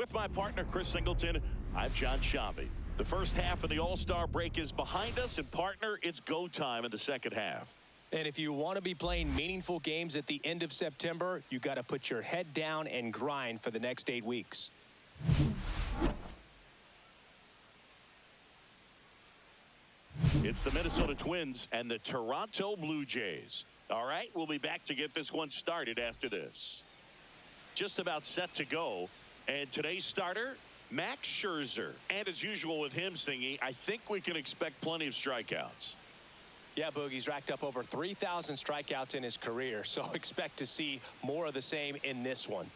With my partner, Chris Singleton, I'm John Shambi. The first half of the All-Star break is behind us, and partner, it's go time in the second half. And if you want to be playing meaningful games at the end of September, you got to put your head down and grind for the next 8 weeks. It's the Minnesota Twins and the Toronto Blue Jays. All right, we'll be back to get this one started after this. Just about set to go. And today's starter, Max Scherzer. And as usual with him singing, I think we can expect plenty of strikeouts. Yeah, Boogie's racked up over 3,000 strikeouts in his career, so expect to see more of the same in this one.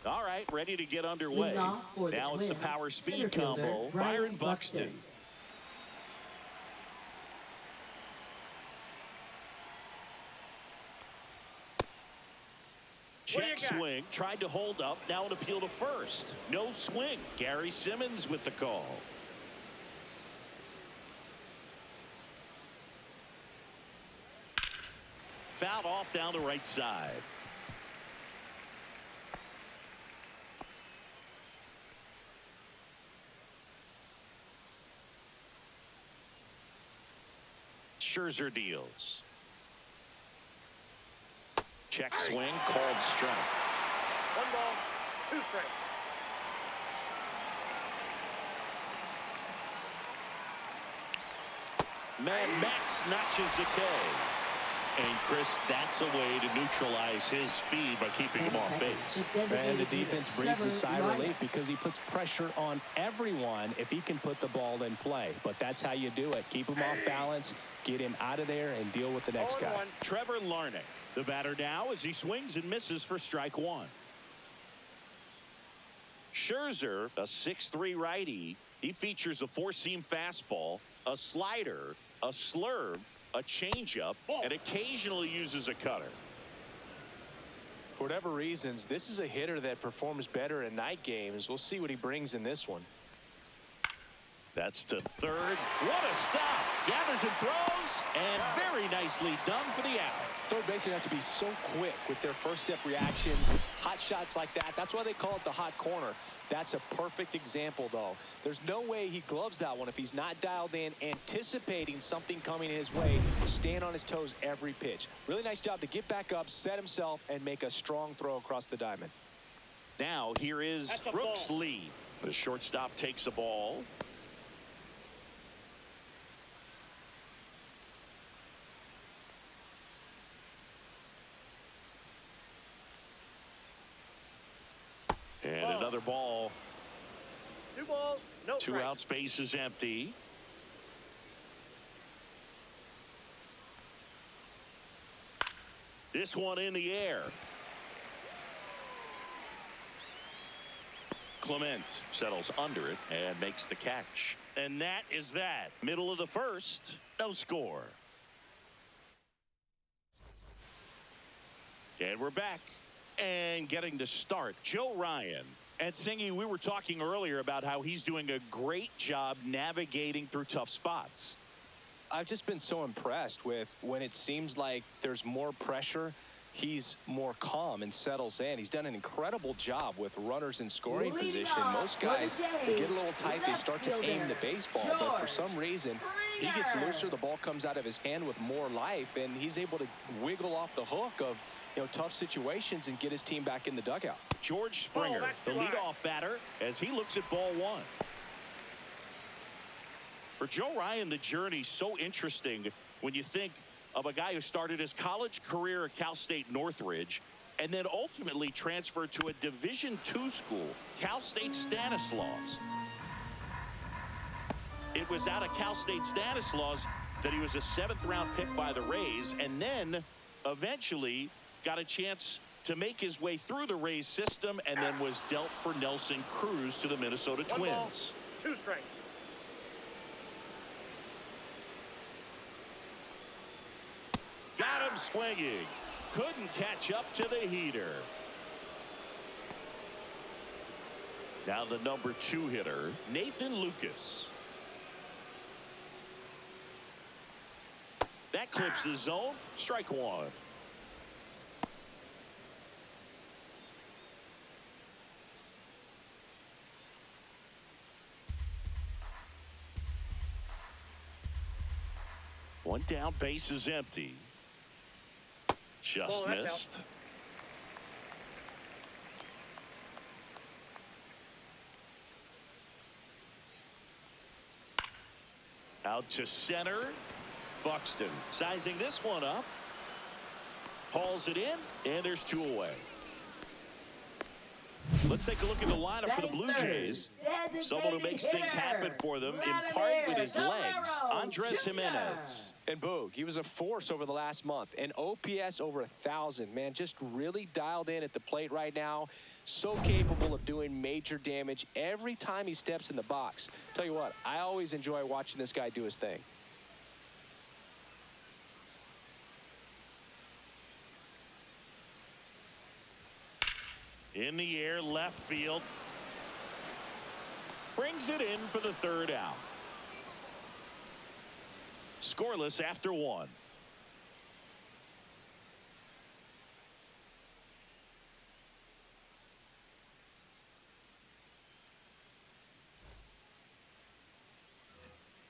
All right, ready to get underway. Now it's the power speed combo. Byron Buxton. Check swing, tried to hold up, now an appeal to first. No swing. Gary Simmons with the call. Fouled off down the right side. Scherzer deals. Check swing, called strike. 1 ball, 2 strikes. Mad Max notches the K. And Chris, that's a way to neutralize his speed by keeping him off base. And the defense breathes a sigh of relief because he puts pressure on everyone if he can put the ball in play. But that's how you do it. Keep him off balance, get him out of there, and deal with the next guy. Trevor Larnach, the batter now as he swings and misses for strike 1. Scherzer, a 6'3" righty. He features a 4-seam fastball, a slider, a slurve, a changeup, and occasionally uses a cutter. For whatever reasons, this is a hitter that performs better in night games. We'll see what he brings in this one. That's to third. What a stop. Gathers and throws, and very nicely done for the out. Third basemen have to be so quick with their first step reactions. Hot shots like that. That's why they call it the hot corner. That's a perfect example, though. There's no way he gloves that one if he's not dialed in, anticipating something coming his way, staying on his toes every pitch. Really nice job to get back up, set himself, and make a strong throw across the diamond. Now here is Brooks Lee. The shortstop takes the ball. And another ball. 2 balls, no 2 strikes. outs, base is empty. This one in the air. Clement settles under it and makes the catch. And that is that. Middle of the first, no score. And we're back. And getting to start, Joe Ryan. And Singy, we were talking earlier about how he's doing a great job navigating through tough spots. I've just been so impressed with when it seems like there's more pressure, he's more calm and settles in. He's done an incredible job with runners in scoring position. Most guys, they get a little tight, they start to aim the baseball, but for some reason, he gets looser, the ball comes out of his hand with more life, and he's able to wiggle off the hook of tough situations and get his team back in the dugout. George Springer, the leadoff batter, as he looks at ball 1. For Joe Ryan, the journey's so interesting when you think of a guy who started his college career at Cal State Northridge and then ultimately transferred to a Division II school, Cal State Stanislaus. It was out of Cal State Stanislaus that he was a 7th-round pick by the Rays, and then eventually got a chance to make his way through the Rays system and then was dealt for Nelson Cruz to the Minnesota Twins. 1 ball, 2 strikes. Got him swinging. Couldn't catch up to the heater. Now the number 2 hitter, Nathan Lucas. That clips the zone. Strike 1. One down, base is empty. Just missed. Out to center. Buxton sizing this one up. Hauls it in, and there's 2 away. Let's take a look at the lineup for the Blue Jays. Someone who makes things happen for them, in part with his legs, Andres Jimenez. And Boog, he was a force over the last month. An OPS over 1,000. Man, just really dialed in at the plate right now. So capable of doing major damage every time he steps in the box. Tell you what, I always enjoy watching this guy do his thing. In the air, left field. Brings it in for the 3rd out. Scoreless after 1.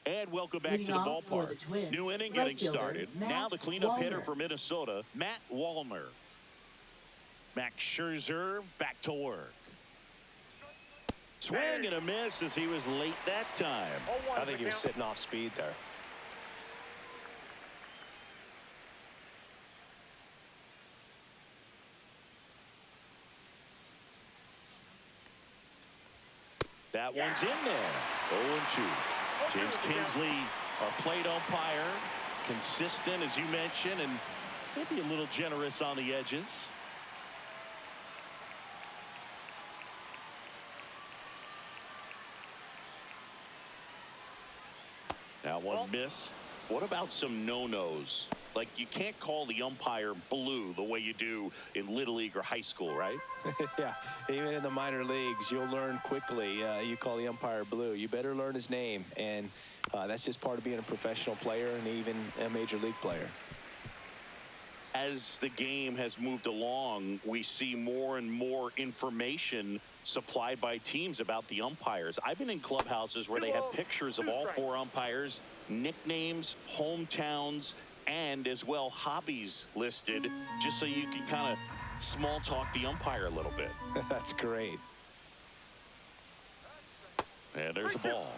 And welcome back to the ballpark. New inning getting started. Now the cleanup hitter for Minnesota, Matt Wallner. Max Scherzer back to work. Swing and a miss as he was late that time. I think he was sitting off speed there. That one's in there. 0-2. James Kingsley, our plate umpire, consistent as you mentioned, and maybe a little generous on the edges. That one missed. What about some no-nos? Like, you can't call the umpire blue the way you do in Little League or high school, right? Yeah, even in the minor leagues, you'll learn quickly. You call the umpire blue. You better learn his name, and that's just part of being a professional player and even a major league player. As the game has moved along, we see more and more information supplied by teams about the umpires. I've been in clubhouses where they have pictures of all 4 umpires, nicknames, hometowns, and as well hobbies listed, just so you can kind of small talk the umpire a little bit. That's great. And there's a ball.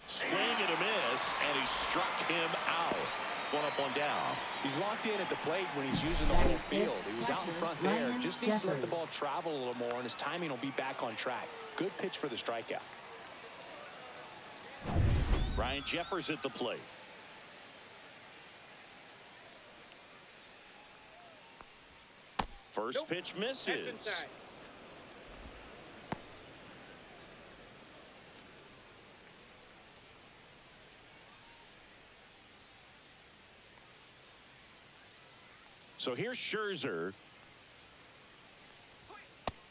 Swing and a miss, and he struck him out. 1 up, 1 down. He's locked in at the plate when he's using the whole field. He was out in front there. Just needs to let the ball travel a little more, and his timing will be back on track. Good pitch for the strikeout. Ryan Jeffers at the plate. First pitch misses. So here's Scherzer.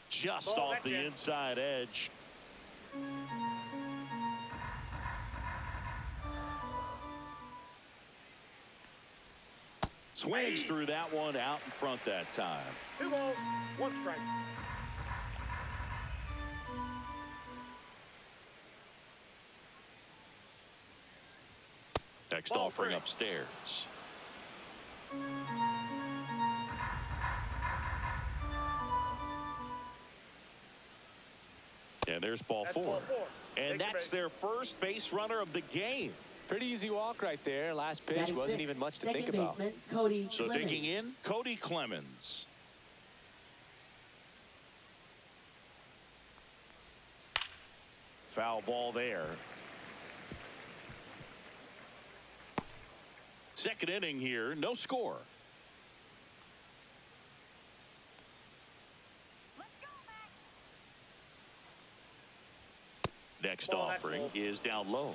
Just off the inside edge. Swings through that one out in front that time. 2 balls, 1 strike. Next offering upstairs. And there's ball 4. And that's their first base runner of the game. Pretty easy walk right there. Last pitch wasn't even much to think about. So digging in, Cody Clemens. Foul ball there. Second inning here, no score. Next offering is down low.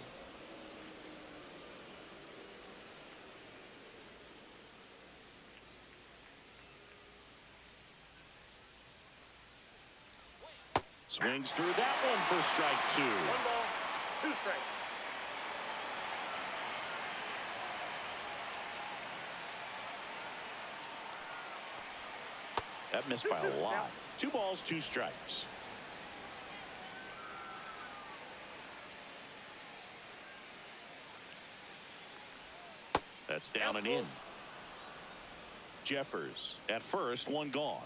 Swings through that one for strike 2. 1 ball, 2 strikes. That missed by a lot. 2 balls, 2 strikes. That's down and in. Jeffers at first, 1 gone.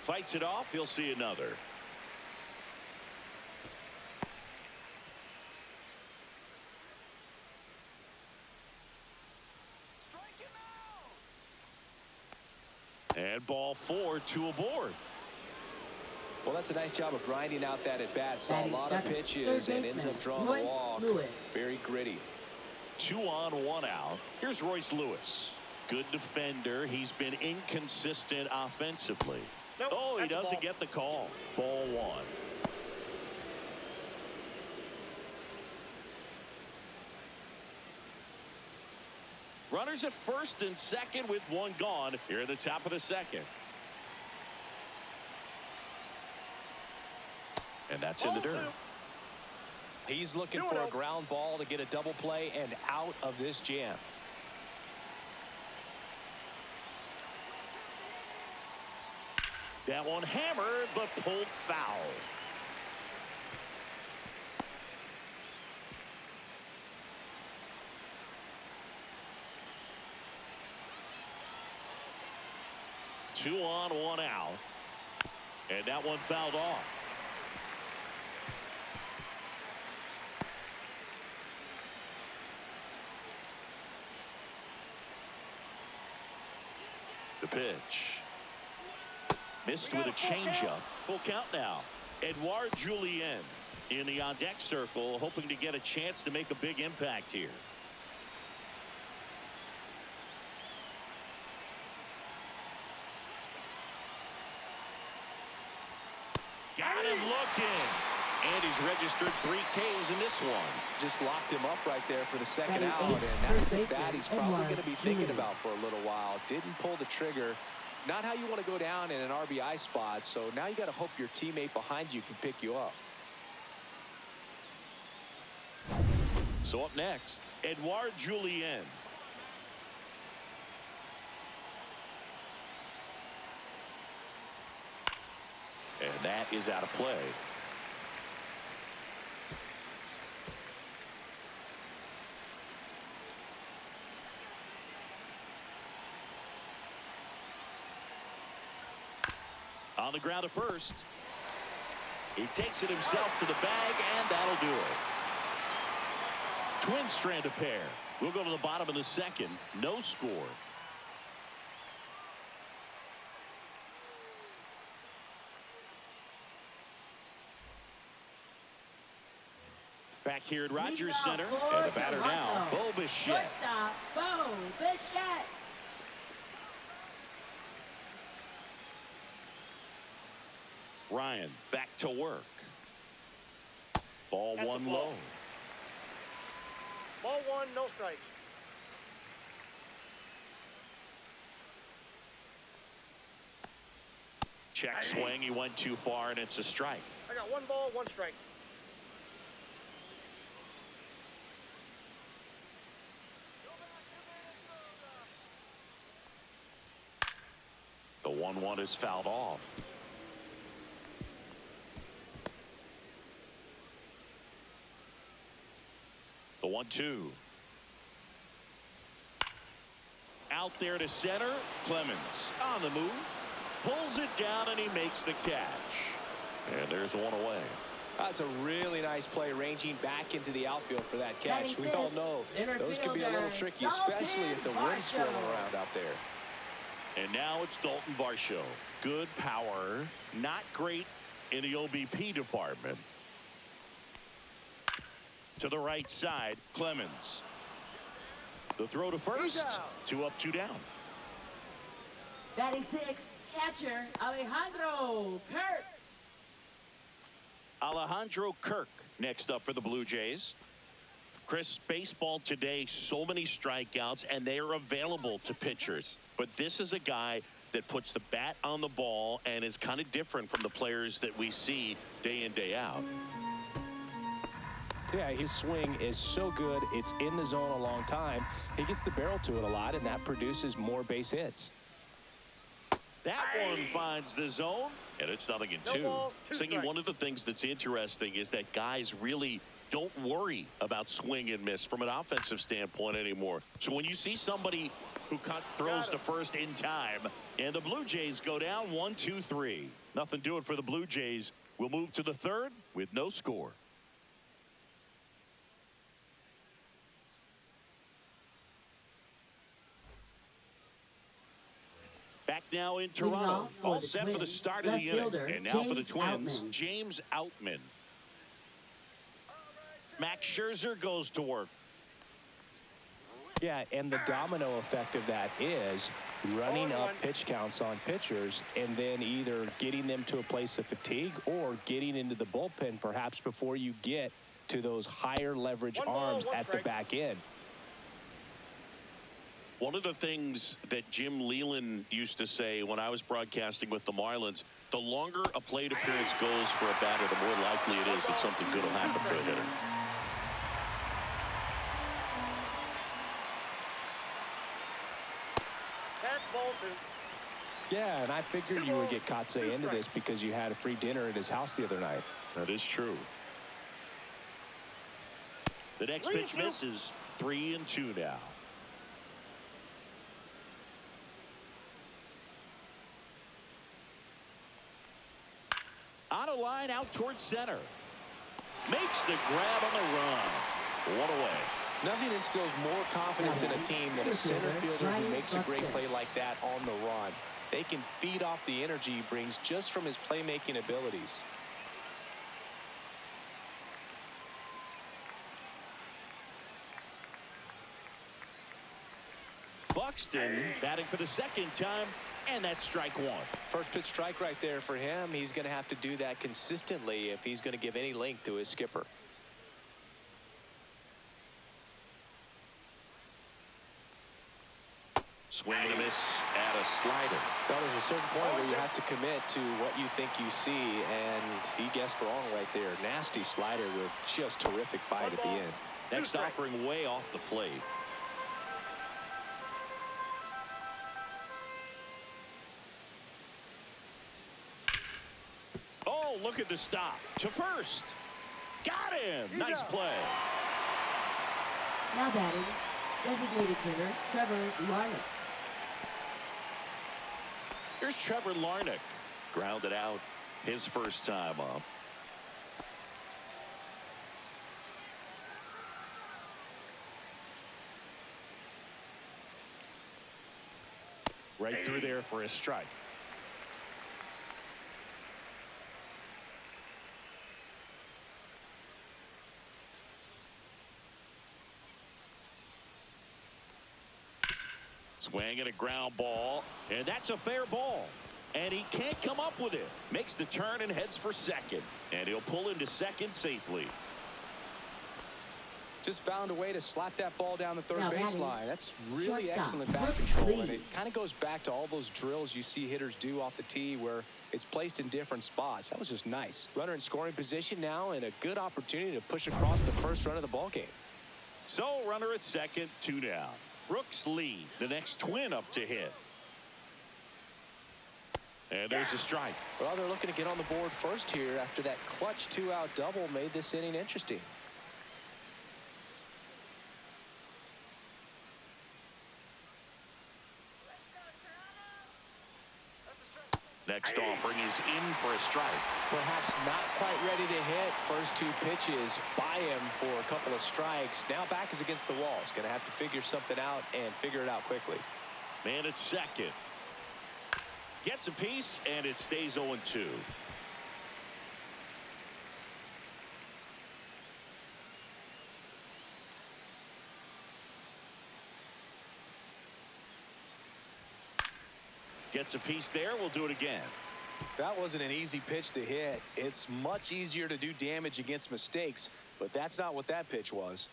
Fights it off. He'll see another. And ball 4, 2 aboard. Well, that's a nice job of grinding out that at bat. Saw a lot of pitches and ends up drawing a walk. Very gritty. 2 on, 1 out. Here's Royce Lewis. Good defender. He's been inconsistent offensively. Nope, oh, he doesn't ball. get the call. Ball 1. Runners at first and second with 1 gone here at the top of the second. And that's in the dirt. He's looking for a ground ball to get a double play and out of this jam. That one hammered, but pulled foul. Two on, 1 out. And that one fouled off. The pitch. Missed with a changeup. Full count now. Edouard Julien in the on-deck circle, hoping to get a chance to make a big impact here. Got him looking. And he's registered 3 Ks in this one. Just locked him up right there for the second out. And that's the bat he's probably going to be thinking about for a little while. Didn't pull the trigger. Not how you want to go down in an RBI spot. So now you got to hope your teammate behind you can pick you up. So up next, Edouard Julien. And that is out of play. On the ground at first. He takes it himself to the bag, and that'll do it. Twin strand of pair. We'll go to the bottom of the second. No score. Back here at Rogers Center, and the batter now, Bo Bichette. Shortstop, Bo Bichette. Ryan back to work. Ball That's 1 a ball. low. Ball 1, no strikes. Check swing. He went too far, and it's a strike. I got 1 ball, 1 strike. The 1-1 is fouled off. The 1-2. Out there to center. Clemens on the move. Pulls it down, and he makes the catch. And there's 1 away. That's a really nice play, ranging back into the outfield for that catch. We all know those can be a little tricky, especially if the wind's swirling around out there. And now it's Dalton Varsho. Good power. Not great in the OBP department. To the right side, Clemens. The throw to first. 2 up, 2 down. Batting 6, catcher Alejandro Kirk. Alejandro Kirk next up for the Blue Jays. Chris, baseball today, so many strikeouts, and they are available to pitchers. But this is a guy that puts the bat on the ball and is kind of different from the players that we see day in, day out. Yeah, his swing is so good. It's in the zone a long time. He gets the barrel to it a lot, and that produces more base hits. That one finds the zone, and it's 0-2. Ball, Singy, one of the things that's interesting is that guys really don't worry about swing and miss from an offensive standpoint anymore. So when you see somebody who throws to first in time, and the Blue Jays go down 1-2-3. Nothing doing for the Blue Jays. We'll move to the third with no score. Back now in Toronto. All set for the start of the inning. And now for the Twins, James Outman. Max Scherzer goes to work. Yeah, and the domino effect of that is running up pitch counts on pitchers and then either getting them to a place of fatigue or getting into the bullpen perhaps before you get to those higher leverage arms at the back end. One of the things that Jim Leland used to say when I was broadcasting with the Marlins, the longer a plate appearance goes for a batter, the more likely it is that something good will happen for a hitter. Yeah, and I figured you would get Kotsay into this because you had a free dinner at his house the other night. That is true. The next pitch misses. 3-2 now. On a line out towards center. Makes the grab on the run. One away. Nothing instills more confidence in a team than a center fielder who makes a great play like that on the run. They can feed off the energy he brings just from his playmaking abilities. Buxton batting for the second time, and that's strike one. First pitch strike right there for him. He's going to have to do that consistently if he's going to give any length to his skipper. Swing and a miss at a slider. Well, there's a certain point where you have to commit to what you think you see, and he guessed wrong right there. Nasty slider with just terrific bite at the end. Next offering way off the plate. Oh, look at the stop. To first. Got him. Nice play. Now batting, designated hitter Trevor Larnach. Here's Trevor Larnach. Grounded out his first time up. Right through there for a strike. Swing and a ground ball, and that's a fair ball. And he can't come up with it. Makes the turn and heads for second. And he'll pull into second safely. Just found a way to slap that ball down the third Now baseline. That's really shortstop, excellent bat Brooks control. Lee. And it kind of goes back to all those drills you see hitters do off the tee where it's placed in different spots. That was just nice. Runner in scoring position now and a good opportunity to push across the first run of the ball game. So runner at second, 2 down. Brooks Lee, the next Twin up to hit. And there's a strike. Well, they're looking to get on the board first here after that clutch 2-out double made this inning interesting. Next offering is in for a strike. Perhaps not quite ready to hit. First 2 pitches by him for a couple of strikes. Now back is against the wall. He's going to have to figure something out and figure it out quickly. Man at second. Gets a piece, and it stays 0-2. Gets a piece there. We'll do it again. That wasn't an easy pitch to hit. It's much easier to do damage against mistakes, but that's not what that pitch was.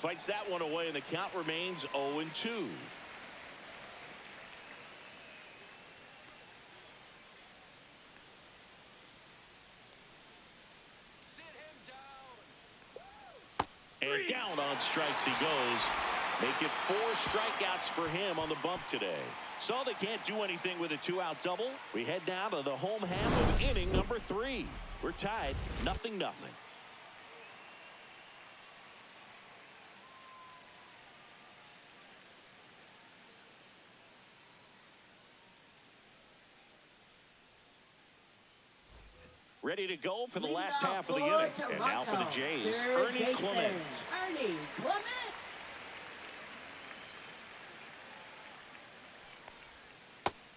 Fights that one away, and the count remains 0-2. And down on strikes he goes. Make it 4 strikeouts for him on the bump today. So they can't do anything with a 2-out double. We head now to the home half of inning number 3. We're tied 0-0. Ready to go for the last half of the inning. And now for the Jays, Ernie Clement. Ernie Clement.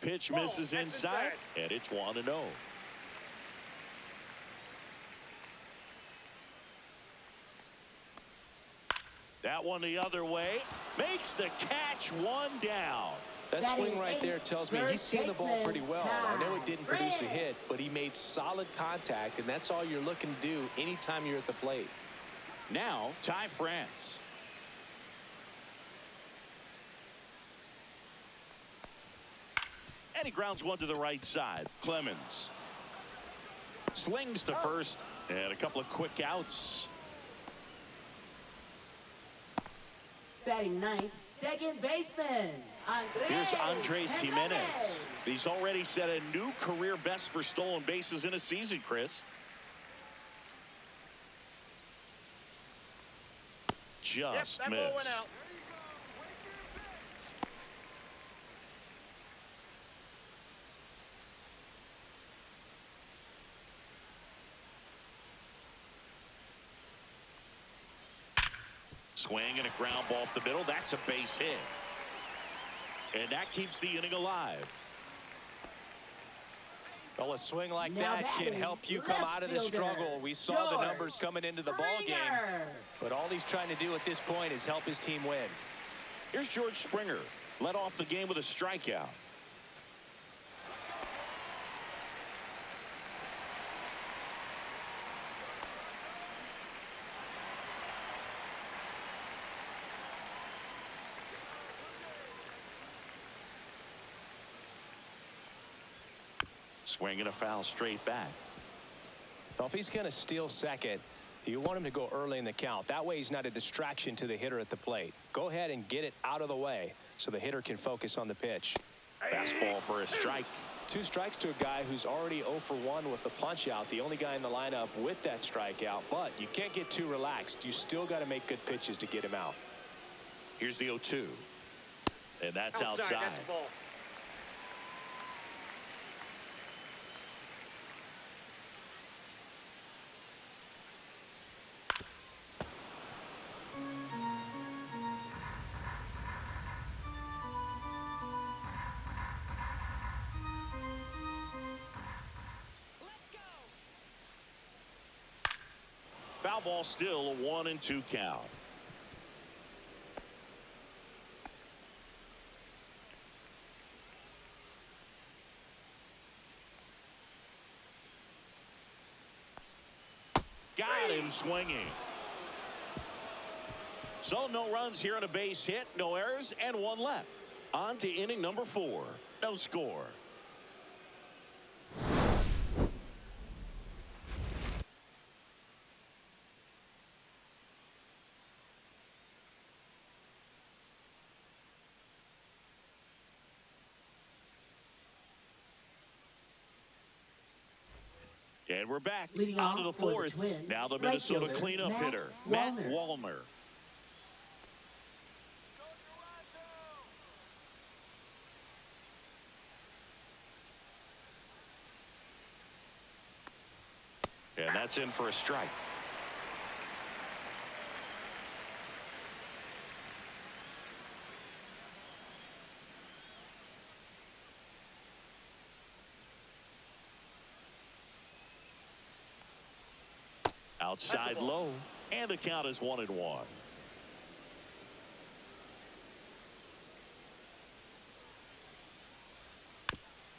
Pitch misses inside, and it's 1-0. That one the other way. Makes the catch, 1 down. That swing right there tells me he's seen the ball pretty well. I know it didn't produce a hit, but he made solid contact, and that's all you're looking to do anytime you're at the plate. Now, Ty France. And he grounds one to the right side. Clemens slings to first, and a couple of quick outs. Batting ninth, second baseman. Here's Andres Jimenez. He's already set a new career best for stolen bases in a season, Chris. Just that ball went missed. out. Swing and a ground ball up the middle. That's a base hit. And that keeps the inning alive. Well, a swing like that can help you come out of the struggle. We saw the numbers coming into the ball game, but all he's trying to do at this point is help his team win. Here's George Springer. Led off the game with a strikeout. Swinging a foul straight back. Well, if he's going to steal second, you want him to go early in the count. That way he's not a distraction to the hitter at the plate. Go ahead and get it out of the way so the hitter can focus on the pitch. Fastball for a strike. 2 strikes to a guy who's already 0 for 1 with the punch out. The only guy in the lineup with that strikeout. But you can't get too relaxed. You still got to make good pitches to get him out. Here's the 0-2. And that's outside. That's the ball. Foul ball, still a 1-2 count. Got him swinging. So no runs here on a base hit, no errors, and 1 left. On to inning number 4. No score. And we're back Leading on to the off for the 4th. Twins, Now the right Minnesota fielder, cleanup Matt hitter, Matt Wallner. Wallner. And that's in for a strike. Outside low, and the count is 1-1.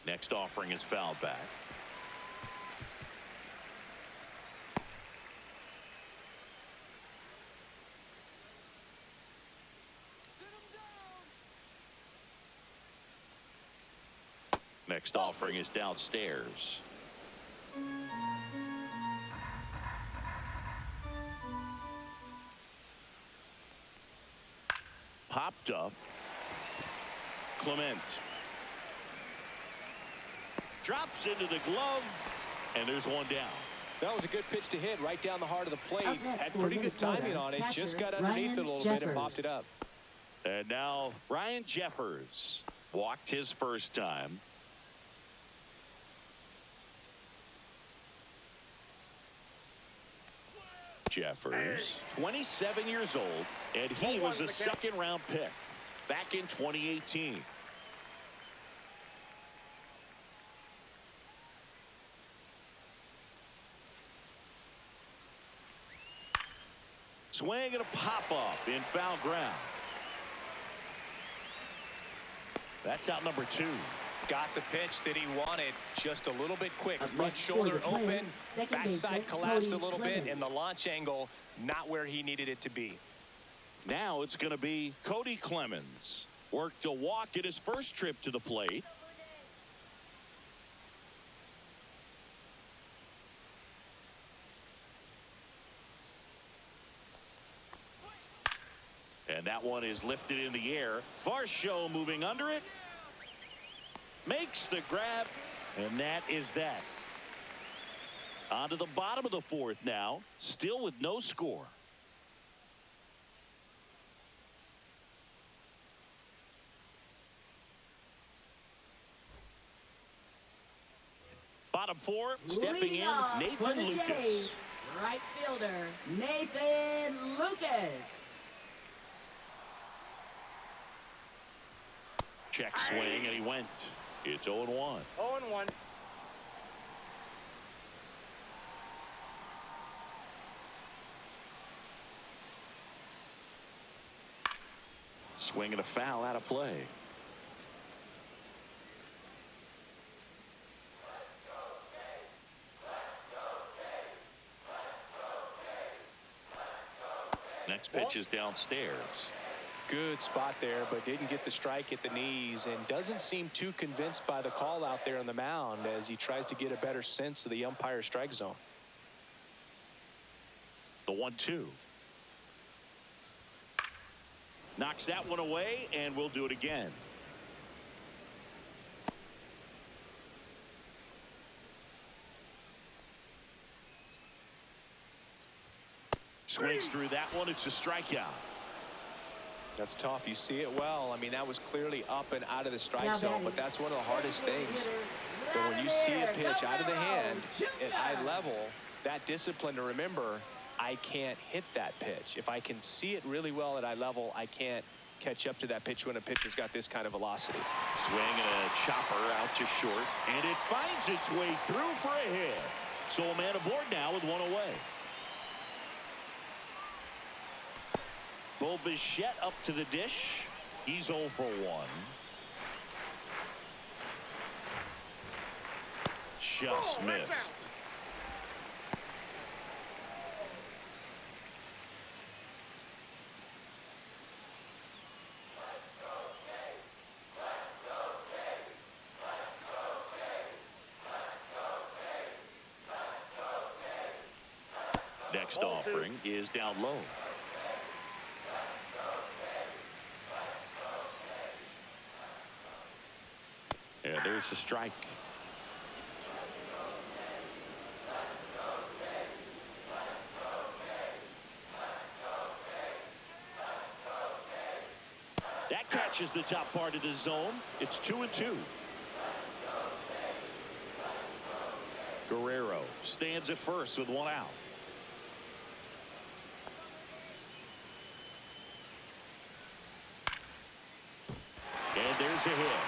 Next offering is fouled back. Next offering is downstairs. Popped up. Clement. Drops into the glove, and there's one down. That was a good pitch to hit right down the heart of the plate. Up next Had for pretty good Minnesota, timing on it. catcher, Just got underneath it a little bit and popped it up. And now Ryan Jeffers walked his first time. Jeffers, 27 years old, and he was a second-round pick back in 2018. Swing and a pop-up in foul ground. That's out number 2. Got the pitch that he wanted, just a little bit quick. Up Front next for shoulder the open, Twins, second backside baseman, collapsed a Cody little bit, Clemens. and the launch angle not where he needed it to be. Now it's going to be Cody Clemens. Worked a walk at his first trip to the plate. And that one is lifted in the air. Varsho moving under it. Makes the grab. And that is that. On to the bottom of the fourth now. Still with no score. Bottom 4, stepping Leading in, off for Nathan the Lucas. Jays, right fielder, Nathan Lucas. Check swing, and he went. It's 0-1. 0-1. Swing and a foul out of play. Next pitch is downstairs. Good spot there, but didn't get the strike at the knees and doesn't seem too convinced by the call out there on the mound as he tries to get a better sense of the umpire strike zone. The 1-2. Knocks that one away, and we'll do it again. Swings through that one. It's a strikeout. That's tough. You see it well. I mean, that was clearly up and out of the strike Now zone, batting, but that's one of the hardest things. hitter, But when you see a pitch out of the hand Jr. at eye level, that discipline to remember, I can't hit that pitch. If I can see it really well at eye level, I can't catch up to that pitch when a pitcher's got this kind of velocity. Swing and a chopper out to short, and it finds its way through for a hit. So a man aboard now with one away. Bo Bichette up to the dish. He's 0 for 1. Just missed. Next offering is down low. And there's the strike. That catches the top part of the zone. It's 2-2. Guerrero stands at first with one out. And there's a hit.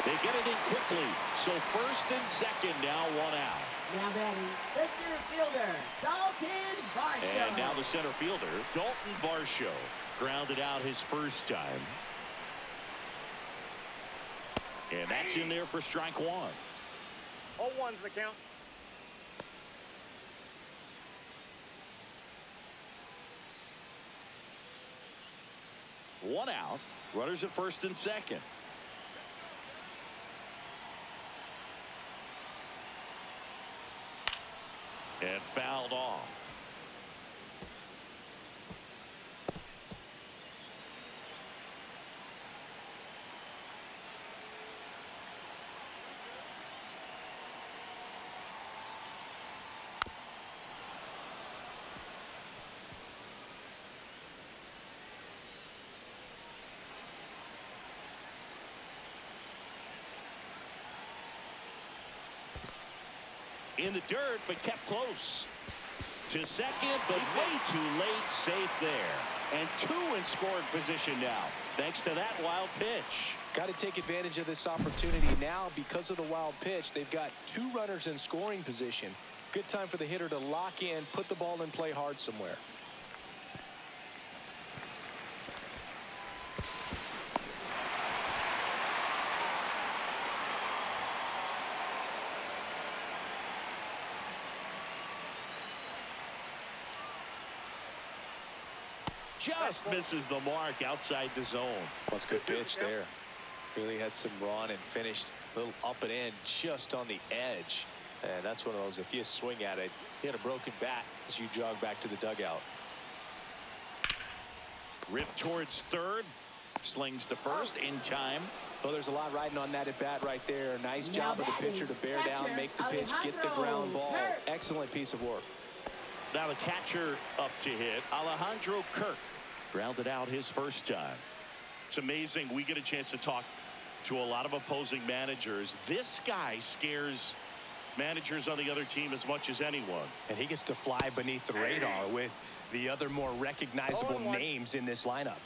They get it in quickly. So first and second, now one out. Now batting, the center fielder, Dalton Varsho. And now the center fielder, Dalton Varsho, grounded out his first time. And that's in there for strike one. 0-1's the count. One out. Runners at first and second. And fouled off. In the dirt, but kept close. To second, but way too late. Safe there. And two in scoring position now, thanks to that wild pitch. Got to take advantage of this opportunity now because of the wild pitch. They've got two runners in scoring position. Good time for the hitter to lock in, put the ball in play hard somewhere. Just misses the mark outside the zone. That's a good pitch there. Really had some run and finished a little up and in just on the edge. And that's one of those, if you swing at it, you had a broken bat as you jog back to the dugout. Ripped towards third. Slings to first in time. Well, there's a lot riding on that at bat right there. Nice job of the pitcher to bear down, make the pitch, get the ground ball. Excellent piece of work. Now the catcher up to hit. Alejandro Kirk grounded out his first time. It's amazing. We get a chance to talk to a lot of opposing managers. This guy scares managers on the other team as much as anyone. And he gets to fly beneath the radar with the other more recognizable names in this lineup.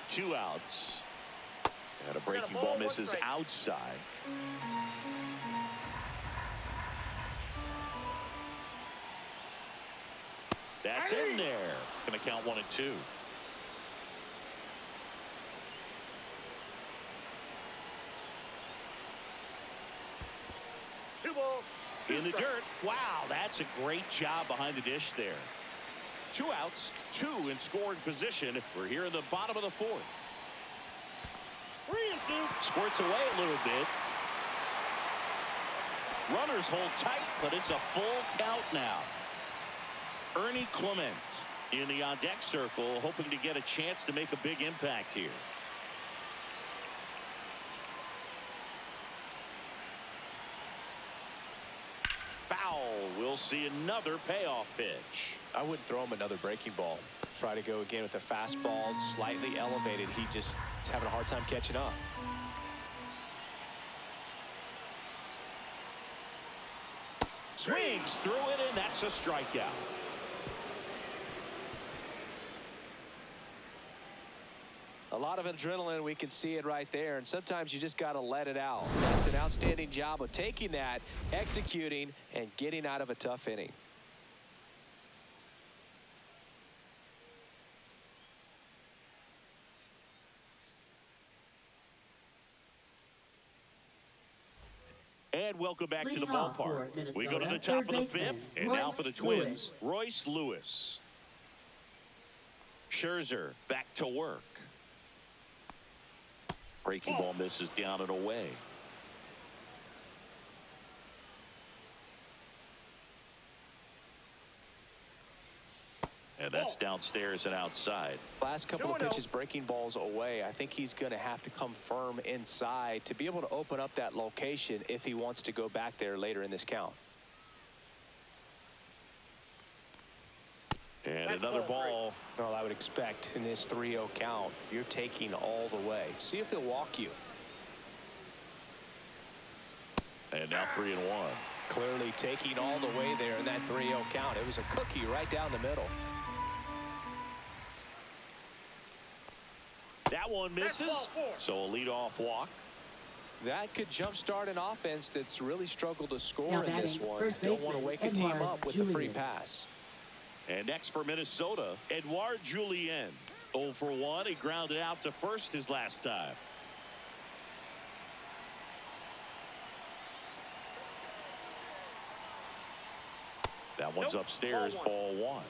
Two outs. And a breaking ball misses outside. That's in there. Going to count 1-2. Two balls. In the dirt. Wow, that's a great job behind the dish there. Two outs, two in scoring position. We're here in the bottom of the fourth. 3-2. Squirts away a little bit. Runners hold tight, but it's a full count now. Ernie Clement in the on-deck circle, hoping to get a chance to make a big impact here. Foul. We'll see another payoff pitch. I wouldn't throw him another breaking ball. Try to go again with the fastball, slightly elevated. He just is having a hard time catching up. Swings through it, and that's a strikeout. A lot of adrenaline, we can see it right there, and sometimes you just got to let it out. That's an outstanding job of taking that, executing, and getting out of a tough inning. And welcome back to the Leading off ballpark. for We go to the Minnesota, top of the third fifth, baseman, and now Royce for the Twins, Lewis. Royce Lewis. Scherzer back to work. Breaking ball misses down and away. And that's downstairs and outside. Last couple of pitches breaking balls away. I think he's going to have to come firm inside to be able to open up that location if he wants to go back there later in this count. And another ball. Well, I would expect in this 3-0 count, you're taking all the way. See if he'll walk you. And now 3-1. Clearly taking all the way there in that 3-0 count. It was a cookie right down the middle. That one misses. So a leadoff walk. That could jumpstart an offense that's really struggled to score Now in this batting, one. first Don't want to baseman, wake a team Edouard up with the free Julien. pass. And next for Minnesota, Edouard Julien. 0 for 1. He grounded out to first his last time. That one's Nope. upstairs, ball one.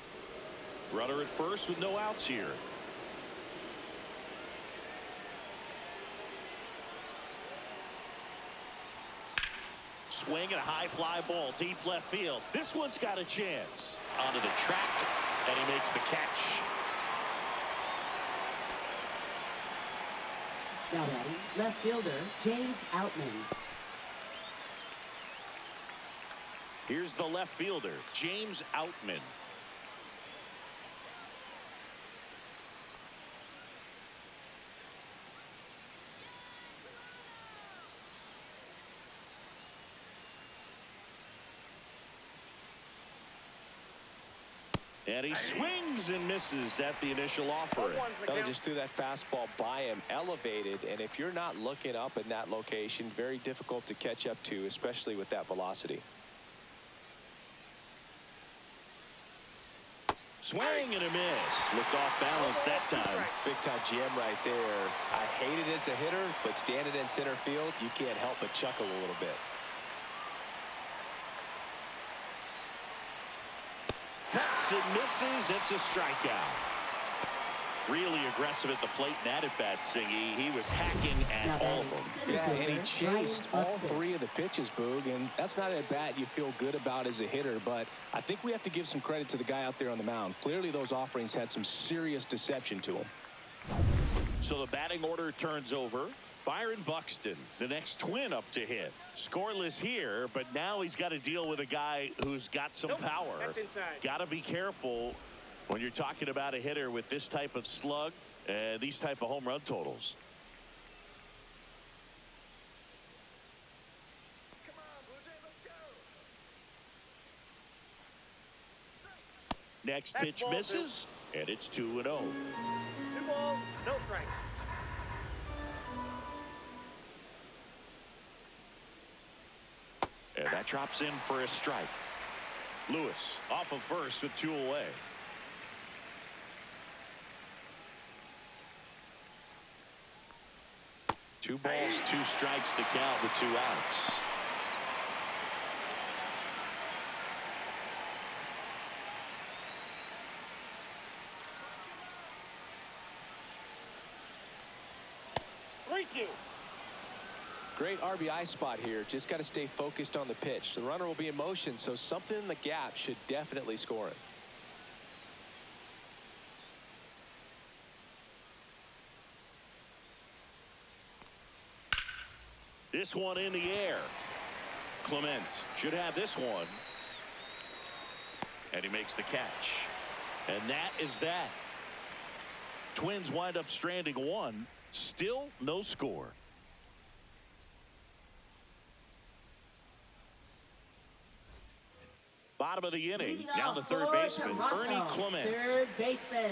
Runner at first with no outs here. Swing and a high fly ball deep left field. This one's got a chance. Onto the track, and he makes the catch. Now batting, left fielder, James Outman. Here's the left fielder, James Outman. And he swings and misses at the initial offering. They just threw that fastball by him, elevated, and if you're not looking up in that location, very difficult to catch up to, especially with that velocity. Swing and a miss. Looked off balance that time. Big time jam right there. I hate it as a hitter, but standing in center field, you can't help but chuckle a little bit. Cuts and misses. It's a strikeout. Really aggressive at the plate and that at bat, Singy. He was hacking at all of them. Yeah, and he chased all three of the pitches, Boog, and that's not a bat you feel good about as a hitter, but I think we have to give some credit to the guy out there on the mound. Clearly those offerings had some serious deception to him. So the batting order turns over. Byron Buxton, the next Twin up to hit. Scoreless here, but now he's got to deal with a guy who's got some power. Got to be careful when you're talking about a hitter with this type of slug and these type of home run totals. Next pitch misses, and it's 2-0. 2 balls, no strike. And that drops in for a strike. Lewis off of first with 2 away. Two balls, 2 strikes to count with 2 outs. Great RBI spot here. Just got to stay focused on the pitch. The runner will be in motion, so something in the gap should definitely score it. This one in the air. Clement should have this one. And he makes the catch. And that is that. Twins wind up stranding 1. Still no score. Bottom of the inning. Now the third baseman, Ernie Clement. Third baseman,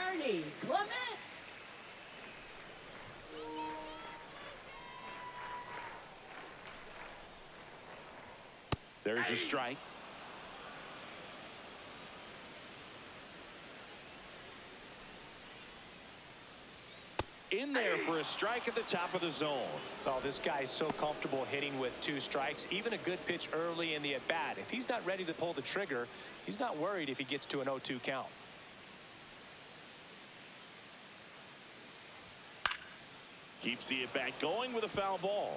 Ernie Clement. There's a strike. In there for a strike at the top of the zone. Oh, this guy's so comfortable hitting with 2 strikes. Even a good pitch early in the at-bat. If he's not ready to pull the trigger, he's not worried if he gets to an 0-2 count. Keeps the at-bat going with a foul ball.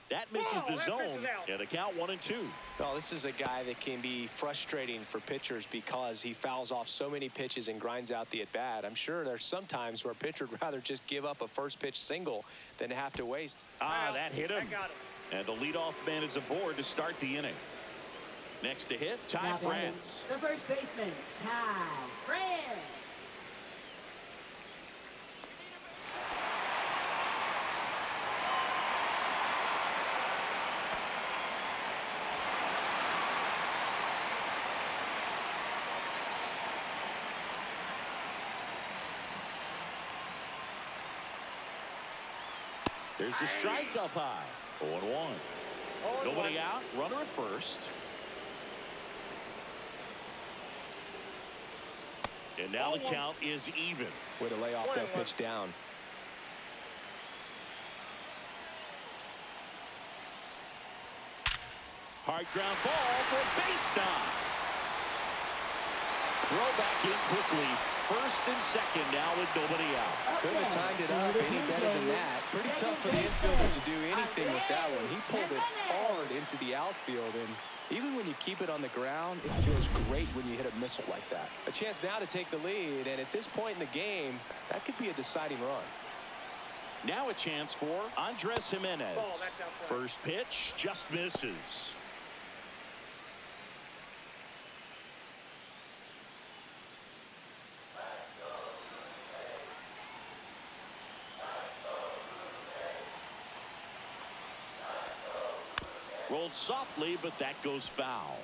That misses the zone, and the count 1-2. Well, this is a guy that can be frustrating for pitchers because he fouls off so many pitches and grinds out the at-bat. I'm sure there's some times where a pitcher would rather just give up a first pitch single than have to waste. That hit him. And the leadoff man is aboard to start the inning. Next to hit, Ty France. The first baseman, Ty France. There's a strike up high. 0-1. Nobody out. Runner at first. And now the count is even. Way to lay off that pitch down. Hard ground ball for base knock. Throw back in quickly. First and second now with nobody out. Couldn't have timed it up any better than that. Pretty tough for the infielder to do anything with that one. He pulled it hard into the outfield, and even when you keep it on the ground, it feels great when you hit a missile like that. A chance now to take the lead, and at this point in the game, that could be a deciding run. Now a chance for Andres Jimenez. First pitch just misses. Rolled softly, but that goes foul.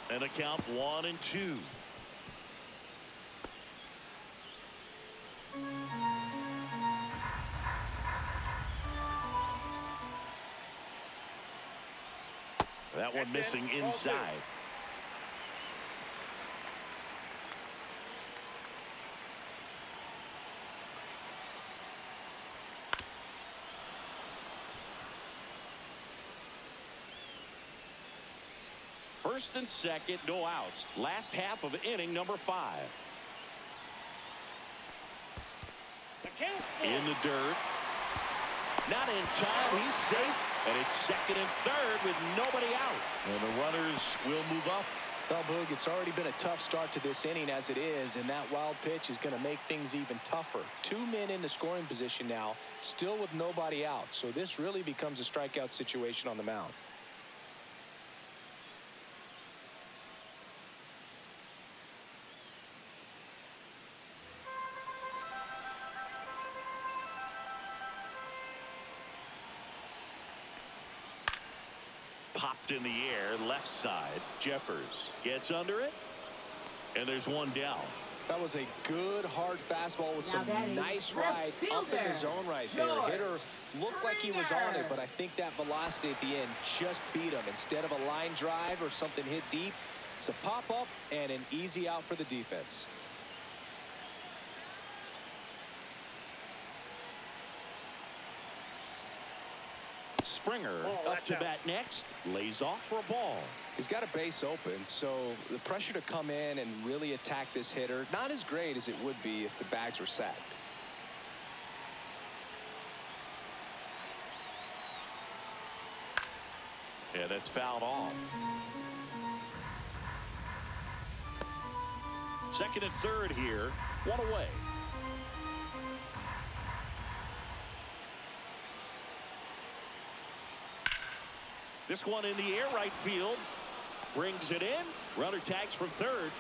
And a count 1-2. That one missing inside. First and second, no outs. Last half of inning number 5. In the dirt. Not in time. He's safe. And it's second and third with nobody out. And the runners will move up. Well, Boog, it's already been a tough start to this inning as it is, and that wild pitch is going to make things even tougher. 2 men in the scoring position now, still with nobody out. So this really becomes a strikeout situation on the mound. Popped in the air, left side. Jeffers gets under it, and there's one down. That was a good, hard fastball with some nice ride up in the zone right there. Hitter looked like he was on it, but I think that velocity at the end just beat him. Instead of a line drive or something hit deep, it's a pop-up and an easy out for the defense. Springer up to bat next, lays off for a ball. He's got a base open, so the pressure to come in and really attack this hitter, not as great as it would be if the bags were sacked. Yeah, that's fouled off. Second and third here, one away. This one in the air, right field. Brings it in. Runner tags from third.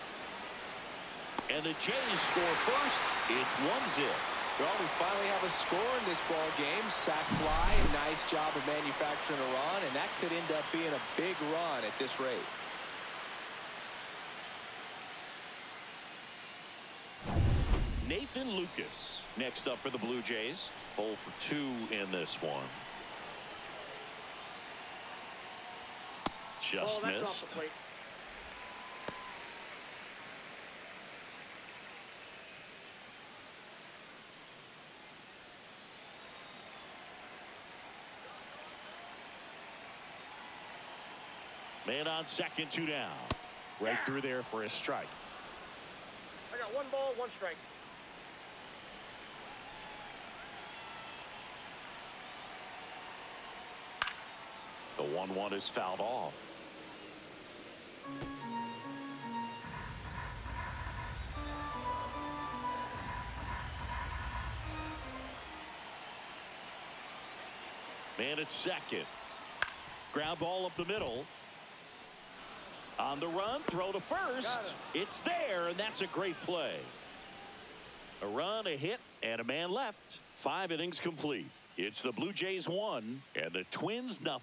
And the Jays score first. It's 1-0. Well, we finally have a score in this ball game. Sac fly. Nice job of manufacturing a run. And that could end up being a big run at this rate. Nathan Lucas next up for the Blue Jays. 0 for 2 in this one. Just missed. Man on second, 2 down. Right through there for a strike. I got 1 ball, 1 strike. The 1-1 is fouled off. Man at second. Ground ball up the middle. On the run, throw to first. It's there, and that's a great play. A run, a hit, and a man left. 5 innings complete. It's the Blue Jays 1 and the Twins 0.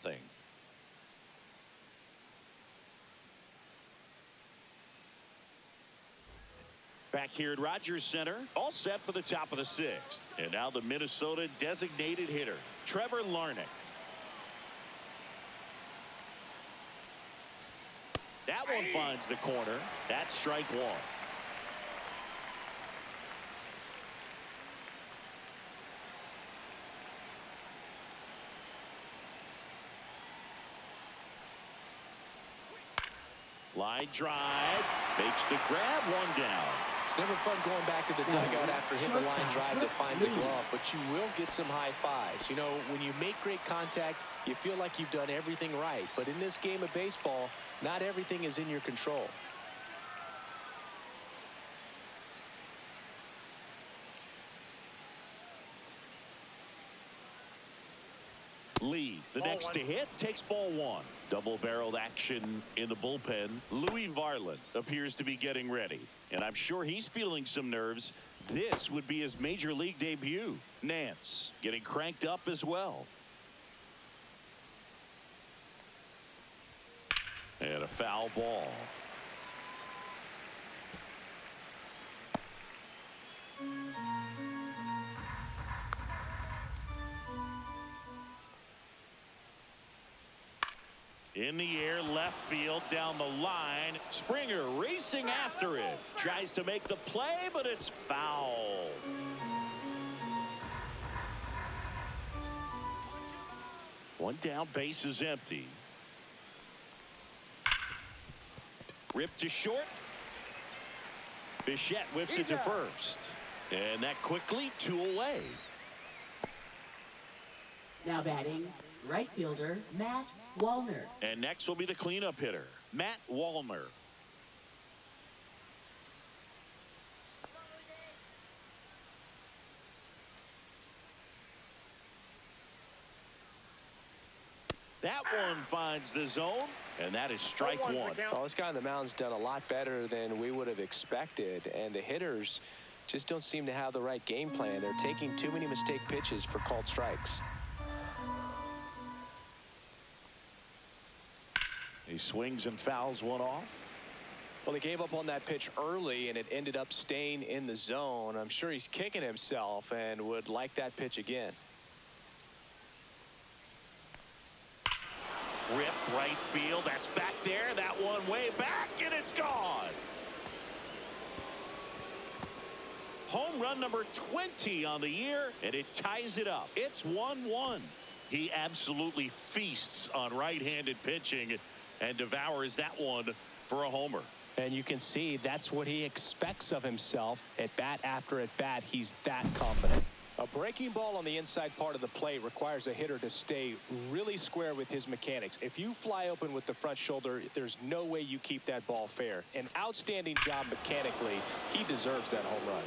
Back here at Rogers Center, all set for the top of the 6th. And now the Minnesota designated hitter, Trevor Larnach. That one finds the corner. That's strike 1. Line drive, makes the grab, 1 down. It's never fun going back to the dugout after hitting the line drive that finds a glove, but you will get some high fives. You know, when you make great contact, you feel like you've done everything right. But in this game of baseball, not everything is in your control. Lee, the Ball next 1. to hit, takes ball 1. Double-barreled action in the bullpen. Louis Varland appears to be getting ready, and I'm sure he's feeling some nerves. This would be his major league debut. Nance getting cranked up as well. And a foul ball. In the air, left field, down the line. Springer racing after it. Tries to make the play, but it's foul. One down, base is empty. Ripped to short. Bichette whips it to first. And that quickly, 2 away. Now batting, right fielder, Matt Wallner. And next will be the cleanup hitter, Matt Wallner. That one finds the zone, and that is strike 1. Well, this guy on the mound's done a lot better than we would have expected, and the hitters just don't seem to have the right game plan. They're taking too many mistake pitches for called strikes. He swings and fouls one off. Well, he gave up on that pitch early, and it ended up staying in the zone. I'm sure he's kicking himself and would like that pitch again. Ripped right field. That's back there. That one way back, and it's gone. Home run number 20 on the year, and it ties it up. It's 1-1. He absolutely feasts on right-handed pitching and devours that one for a homer. And you can see that's what he expects of himself. At bat after at bat, he's that confident. A breaking ball on the inside part of the plate requires a hitter to stay really square with his mechanics. If you fly open with the front shoulder, there's no way you keep that ball fair. An outstanding job mechanically. He deserves that home run.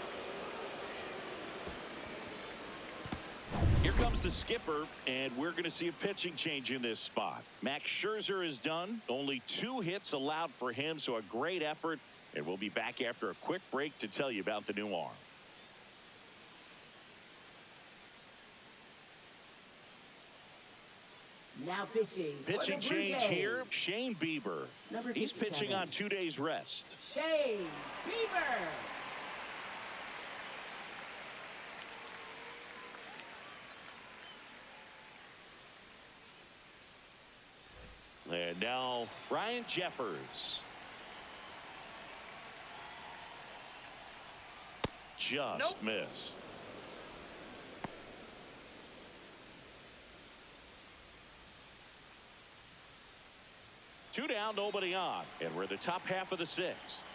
Here comes the skipper, and we're going to see a pitching change in this spot. Max Scherzer is done. Only 2 hits allowed for him, so a great effort. And we'll be back after a quick break to tell you about the new arm. Now pitching. Pitching change here, Shane Bieber. Number He's 57. pitching on 2 days rest. Shane Bieber. And now Ryan Jeffers. Just missed. Two down, nobody on, and we're the top half of the 6th.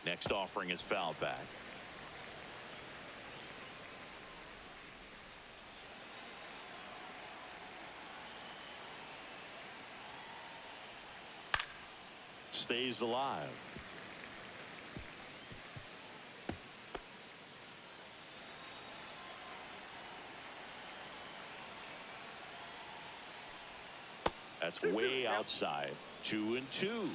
Next offering is fouled back. Stays alive. That's way outside. 2-2.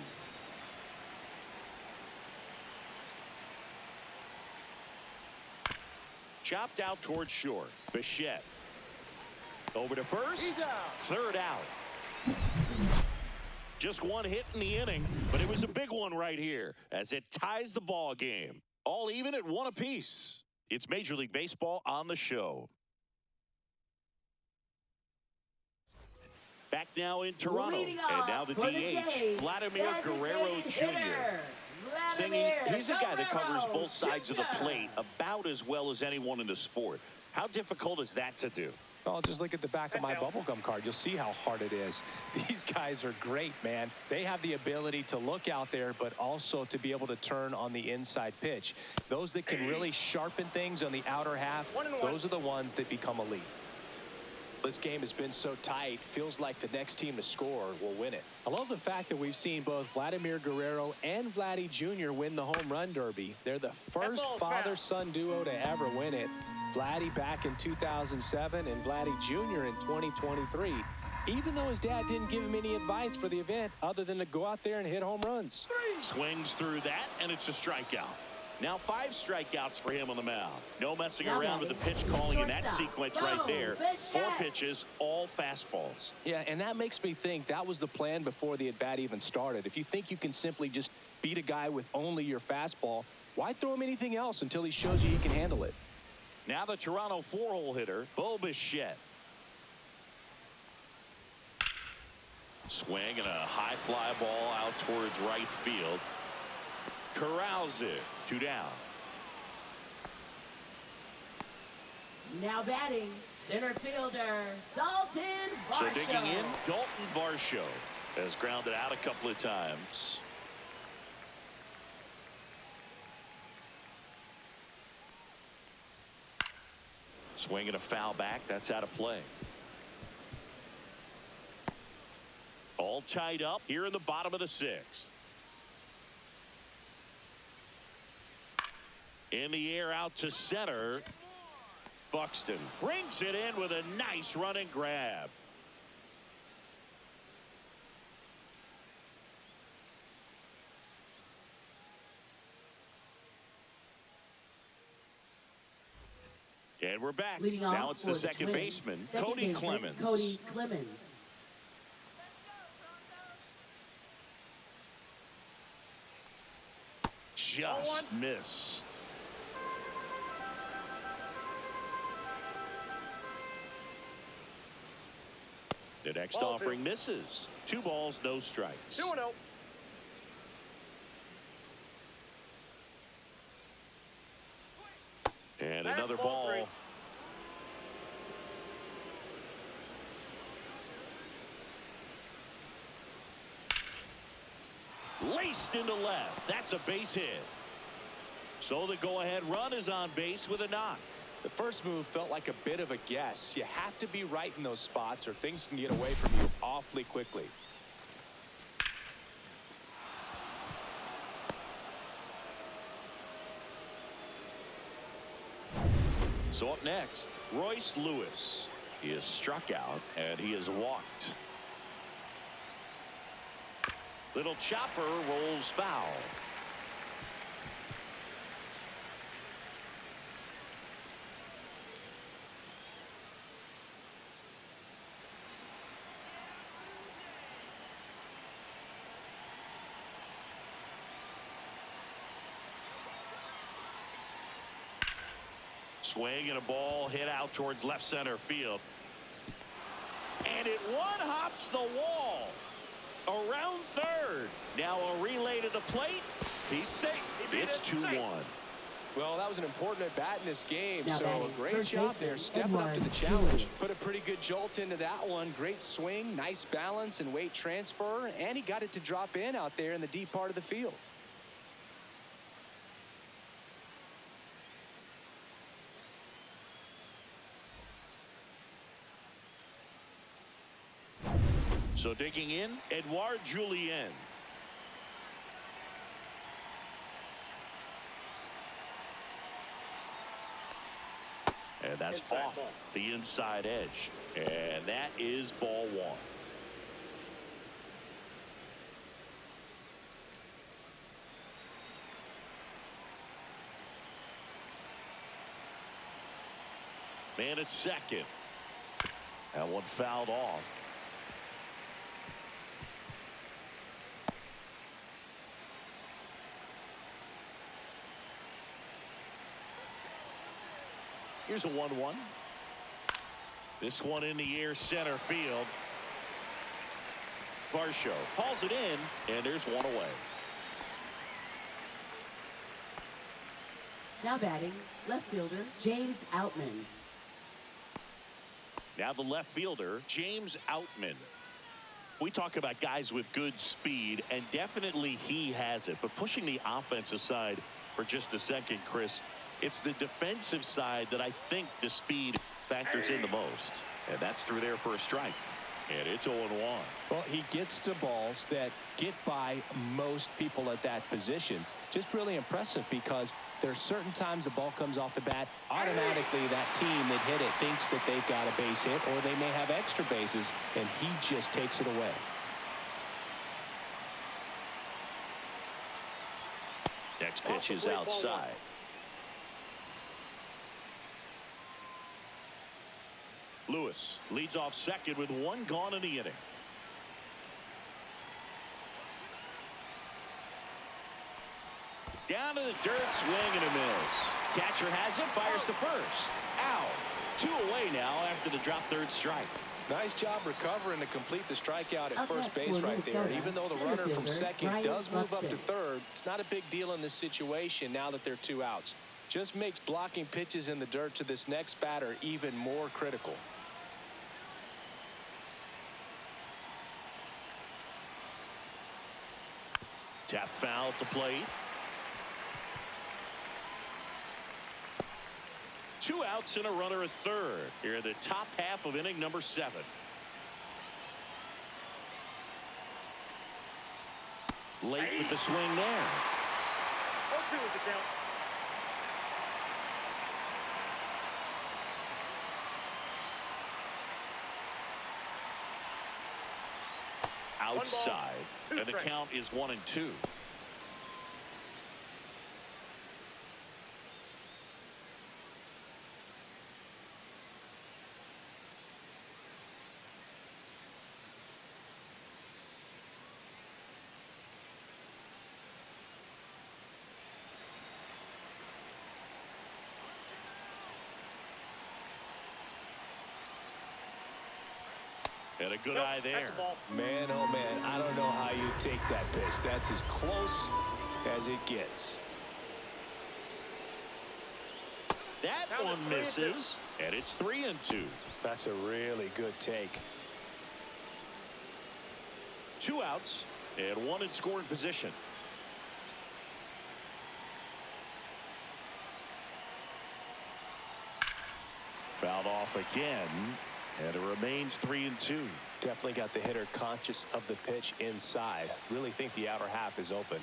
Chopped out towards short. Bichette. Over to first. Third out. Just one hit in the inning, but it was a big one right here as it ties the ball game. All even at 1 apiece. It's Major League Baseball on the show. Back now in Toronto, and now the DH, Vladimir Guerrero Jr. Singing, he's a guy that covers both sides of the plate about as well as anyone in the sport. How difficult is that to do? Oh, just look at the back of my bubblegum card. You'll see how hard it is. These guys are great, man. They have the ability to look out there, but also to be able to turn on the inside pitch. Those that can really sharpen things on the outer half, those are the ones that become elite. This game has been so tight, feels like the next team to score will win it. I love the fact that we've seen both Vladimir Guerrero and Vladdy Jr. win the home run derby. They're the first father-son duo to ever win it. Vladdy back in 2007 and Vladdy Jr. in 2023. Even though his dad didn't give him any advice for the event other than to go out there and hit home runs. Swings through that, and it's a strikeout. Now 5 strikeouts for him on the mound. No messing around with the pitch calling in that sequence right there. 4 pitches, all fastballs. Yeah, and that makes me think that was the plan before the at-bat even started. If you think you can simply just beat a guy with only your fastball, why throw him anything else until he shows you he can handle it? Now the Toronto 4-hole hitter, Bichette. Swing and a high fly ball out towards right field. Corrals it. 2 down. Now batting, center fielder, Dalton Varsho. So digging in, Dalton Varsho has grounded out a couple of times. Swinging a foul back. That's out of play. All tied up here in the bottom of the 6th. In the air out to center. Buxton brings it in with a nice running grab. And we're back. Now it's the second baseman, Cody Clemens. Cody Clemens. Just missed. The next offering misses. 2 balls, no strikes. 2-0. And another ball. Laced into left. That's a base hit. So the go-ahead run is on base with a knock. The first move felt like a bit of a guess. You have to be right in those spots or things can get away from you awfully quickly. So up next, Royce Lewis. He is struck out and he is walked. Little chopper rolls foul. Swing and a ball hit out towards left center field. And it one-hops the wall. Around third. Now a relay to the plate. He's safe. It's 2-1. Well, that was an important at-bat in this game, now so a great job there stepping up to the challenge. Put a pretty good jolt into that one. Great swing, nice balance and weight transfer, and he got it to drop in out there in the deep part of the field. So digging in, Edouard Julien. And that's off the inside edge. And that is ball 1. And it's second. That one fouled off. Here's a 1-1. This one in the air, center field. Varsho hauls it in, and there's one away. Now batting, left fielder James Outman. Now the left fielder, James Outman. We talk about guys with good speed, and definitely he has it. But pushing the offense aside for just a second, Chris, it's the defensive side that I think the speed factors in the most. And that's through there for a strike. And it's 0-1. Well, he gets to balls that get by most people at that position. Just really impressive because there's certain times the ball comes off the bat, automatically that team that hit it thinks that they've got a base hit, or they may have extra bases, and he just takes it away. Next pitch is outside. Lewis leads off second with one gone in the inning. Down to the dirt, swing and a miss. Catcher has it, fires to first. Out. 2 away now after the drop third strike. Nice job recovering to complete the strikeout at first base right there. Even though the runner from second does move up to third, it's not a big deal in this situation now that they're 2 outs. Just makes blocking pitches in the dirt to this next batter even more critical. Tap foul at the plate. 2 outs and a runner at third. Here in the top half of inning number 7. Late with the swing there. 0-2 is the count. Outside. Two And the strikes. count is 1-2. And a good eye there. That's a ball. Man, oh man, I don't know how you take that pitch. That's as close as it gets. That Now one it's 3-2. misses. And it's 3-2. That's a really good take. 2 outs and 1 in scoring position. Fouled off again, and it remains 3-2. Definitely got the hitter conscious of the pitch inside. Really think the outer half is open.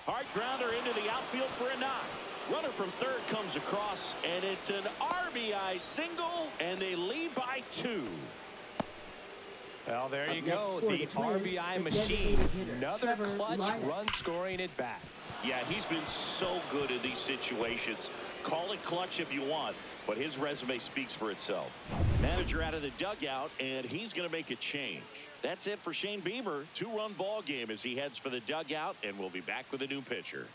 Hard grounder into the outfield for a knock. Runner from third comes across, and it's an RBI single, and they lead by 2. Well, there you Up go. next for The the Twins, RBI the machine. designated hitter, Another Trevor clutch Lyons. run scoring at bat. Yeah, he's been so good in these situations. Call it clutch if you want, but his resume speaks for itself. Manager out of the dugout, and he's going to make a change. That's it for Shane Bieber. 2-run ball game as he heads for the dugout, and we'll be back with a new pitcher.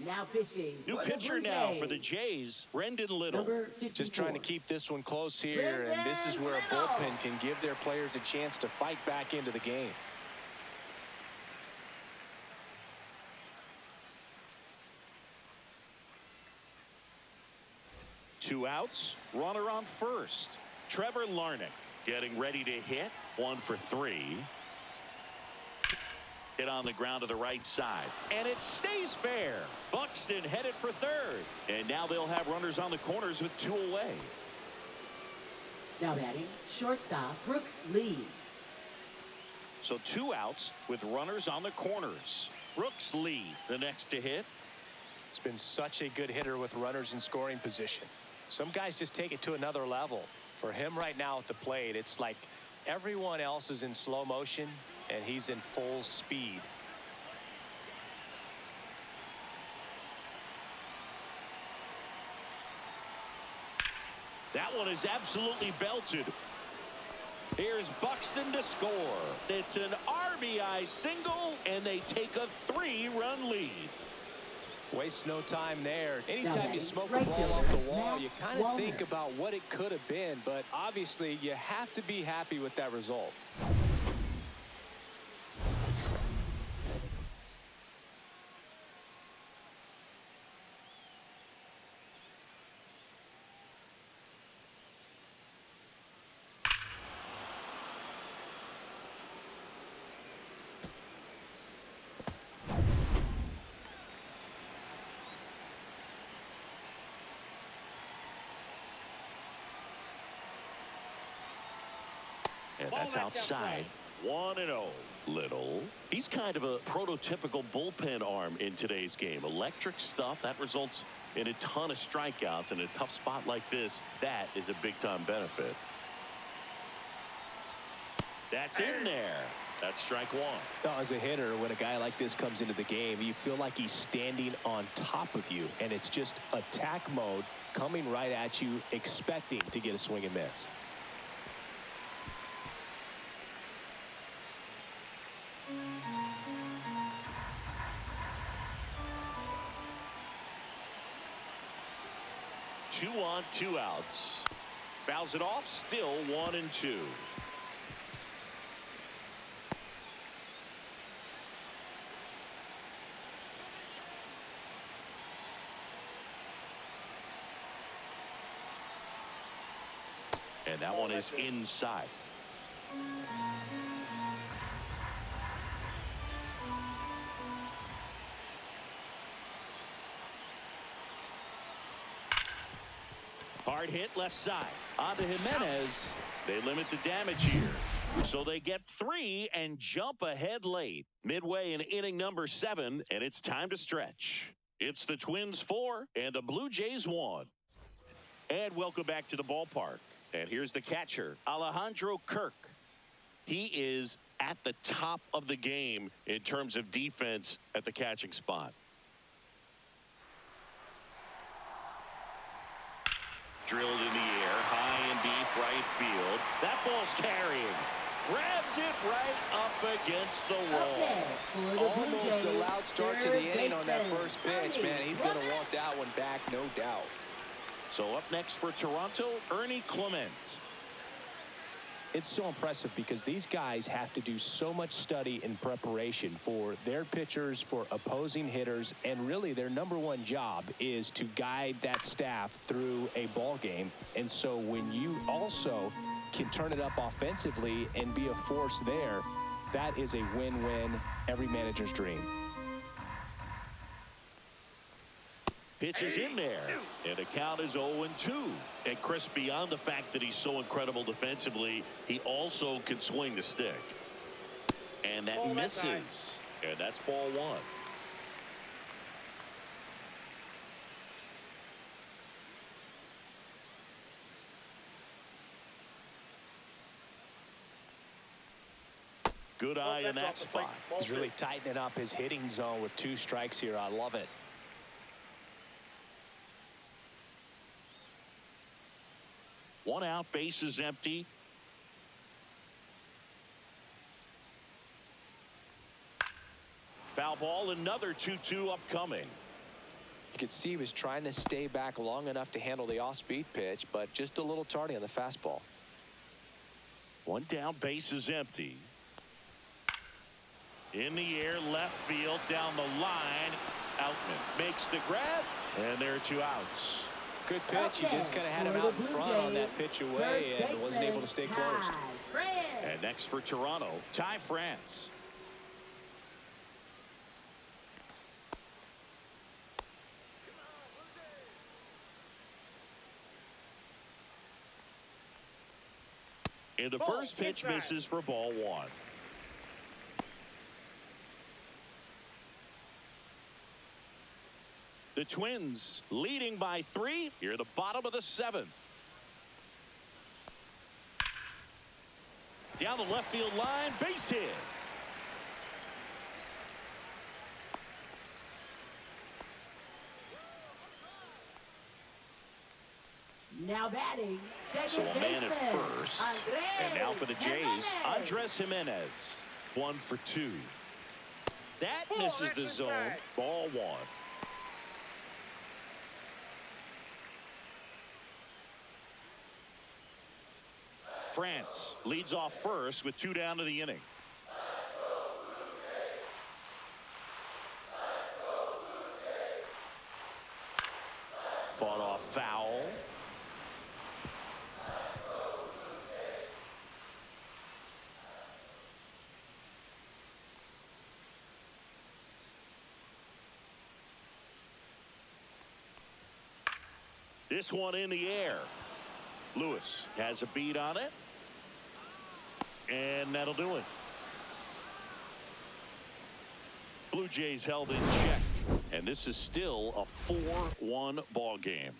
Now pitching. New for the pitcher Blue now Jays. for the Jays, Brendan Little. Number 54. Just trying to keep this one close here, and this is where a bullpen can give their players a chance to fight back into the game. Two outs, runner on first. Trevor Larnach getting ready to hit. 1 for 3. Hit on the ground to the right side, and it stays fair. Buxton headed for third, and now they'll have runners on the corners with 2 away. Now batting, shortstop Brooks Lee. So 2 outs with runners on the corners. Brooks Lee, the next to hit. It's been such a good hitter with runners in scoring position. Some guys just take it to another level. For him right now at the plate, it's like everyone else is in slow motion and he's in full speed. That one is absolutely belted. Here's Buxton to score. It's an RBI single, and they take a 3-run lead. Waste no time there. Anytime you smoke a ball off the wall, you kind of think about what it could have been, but obviously you have to be happy with that result. And that's outside. 1-0. Little. He's kind of a prototypical bullpen arm in today's game. Electric stuff that results in a ton of strikeouts. In a tough spot like this, that is a big-time benefit. That's in there. That's strike one. As a hitter, when a guy like this comes into the game, you feel like he's standing on top of you, and it's just attack mode coming right at you, expecting to get a swing and miss. Two on, 2 outs. Fouls it off, still 1-2. And that one is inside. Hard hit left side. On to Jimenez. They limit the damage here. So they get 3 and jump ahead late. Midway in inning number 7, and it's time to stretch. It's the Twins 4 and the Blue Jays 1. And welcome back to the ballpark. And here's the catcher, Alejandro Kirk. He is at the top of the game in terms of defense at the catching spot. Drilled in the air, high and deep right field. That ball's carrying. Grabs it right up against the wall. Almost a loud start to the inning on that first pitch, man. He's going to want that one back, no doubt. So up next for Toronto, Ernie Clement. It's so impressive because these guys have to do so much study and preparation for their pitchers, for opposing hitters, and really their #1 job is to guide that staff through a ball game. And so when you also can turn it up offensively and be a force there, that is a win-win, every manager's dream. Pitch is in there, and the count is 0-2. And Chris, beyond the fact that he's so incredible defensively, he also can swing the stick. And that misses. And that's ball 1. Good eye in that spot. He's really tightening up his hitting zone with 2 strikes here. I love it. One out, bases empty. Foul ball, another 2-2 upcoming. You could see he was trying to stay back long enough to handle the off-speed pitch, but just a little tardy on the fastball. One down, bases empty. In the air, left field, down the line. Outman makes the grab, and there are 2 outs. Good pitch. He just kind of had him out in front on that pitch away and wasn't able to stay close. And next for Toronto, Ty France. And the first pitch misses for ball 1. The the Twins leading by 3 here at the bottom of the 7th. Down the left field line, base hit. Now batting, second So a man baseman, at first. And now for the Jays, Jimenez. Andres Jimenez. 1 for 2. That misses the zone. Ball 1. France leads off first with 2 down to the inning. Fought off foul. This one in the air. Lewis has a beat on it. And that'll do it. Blue Jays held in check. And this is still a 4-1 ball game.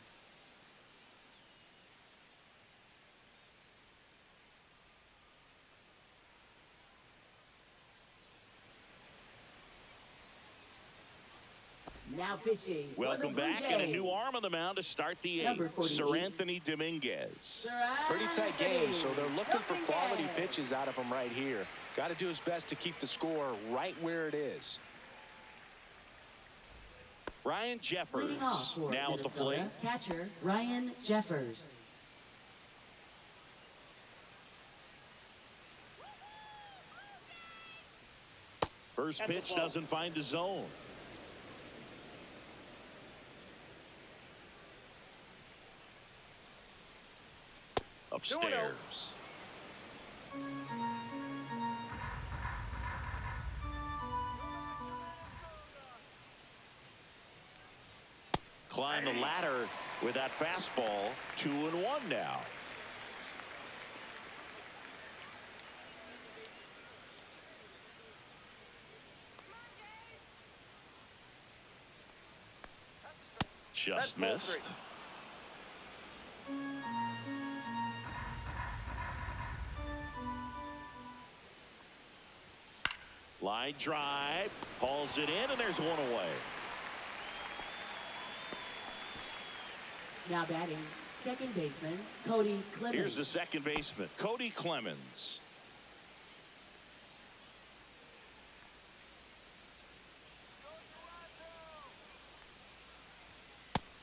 Now pitching. Welcome back, and a new arm on the mound to start the 8th. Sir Anthony Dominguez. Pretty tight game, so they're looking for quality pitches out of him right here. Got to do his best to keep the score right where it is. Ryan Jeffers now at the plate. Catcher Ryan Jeffers. First pitch doesn't find the zone. Upstairs. Climb the ladder with that fastball. 2-1 now. Just missed. Line drive, hauls it in, and there's one away. Now batting, second baseman Cody Clemens. Here's the second baseman, Cody Clemens.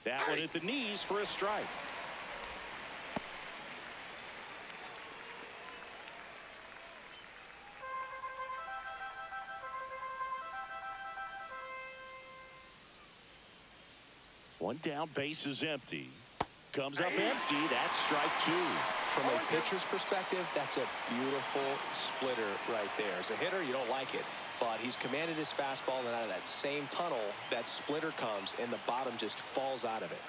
That one at the knees for a strike. One down, base is empty. Comes up empty. That's strike 2. From a pitcher's perspective, that's a beautiful splitter right there. As a hitter, you don't like it, but he's commanded his fastball, and out of that same tunnel, that splitter comes, and the bottom just falls out of it.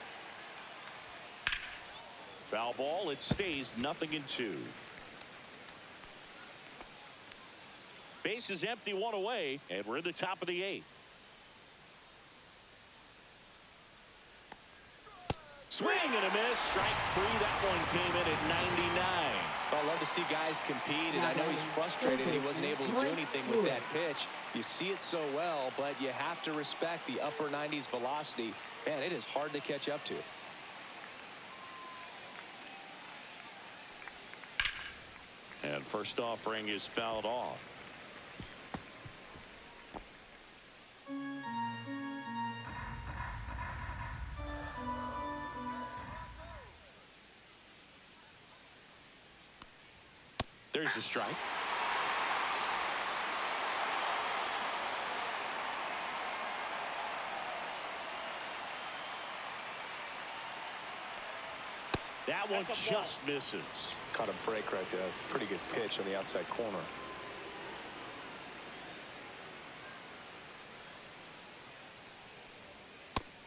Foul ball. It stays 0-2. Base is empty, one away, and we're in the top of the 8th. Swing and a miss. Strike 3. That one came in at 99. I love to see guys compete, and I know he's frustrated he wasn't able to do anything with that pitch. You see it so well, but you have to respect the upper 90s velocity. Man, it is hard to catch up to. And first offering is fouled off. There's the strike. That one just misses. Caught a break right there. Pretty good pitch on the outside corner.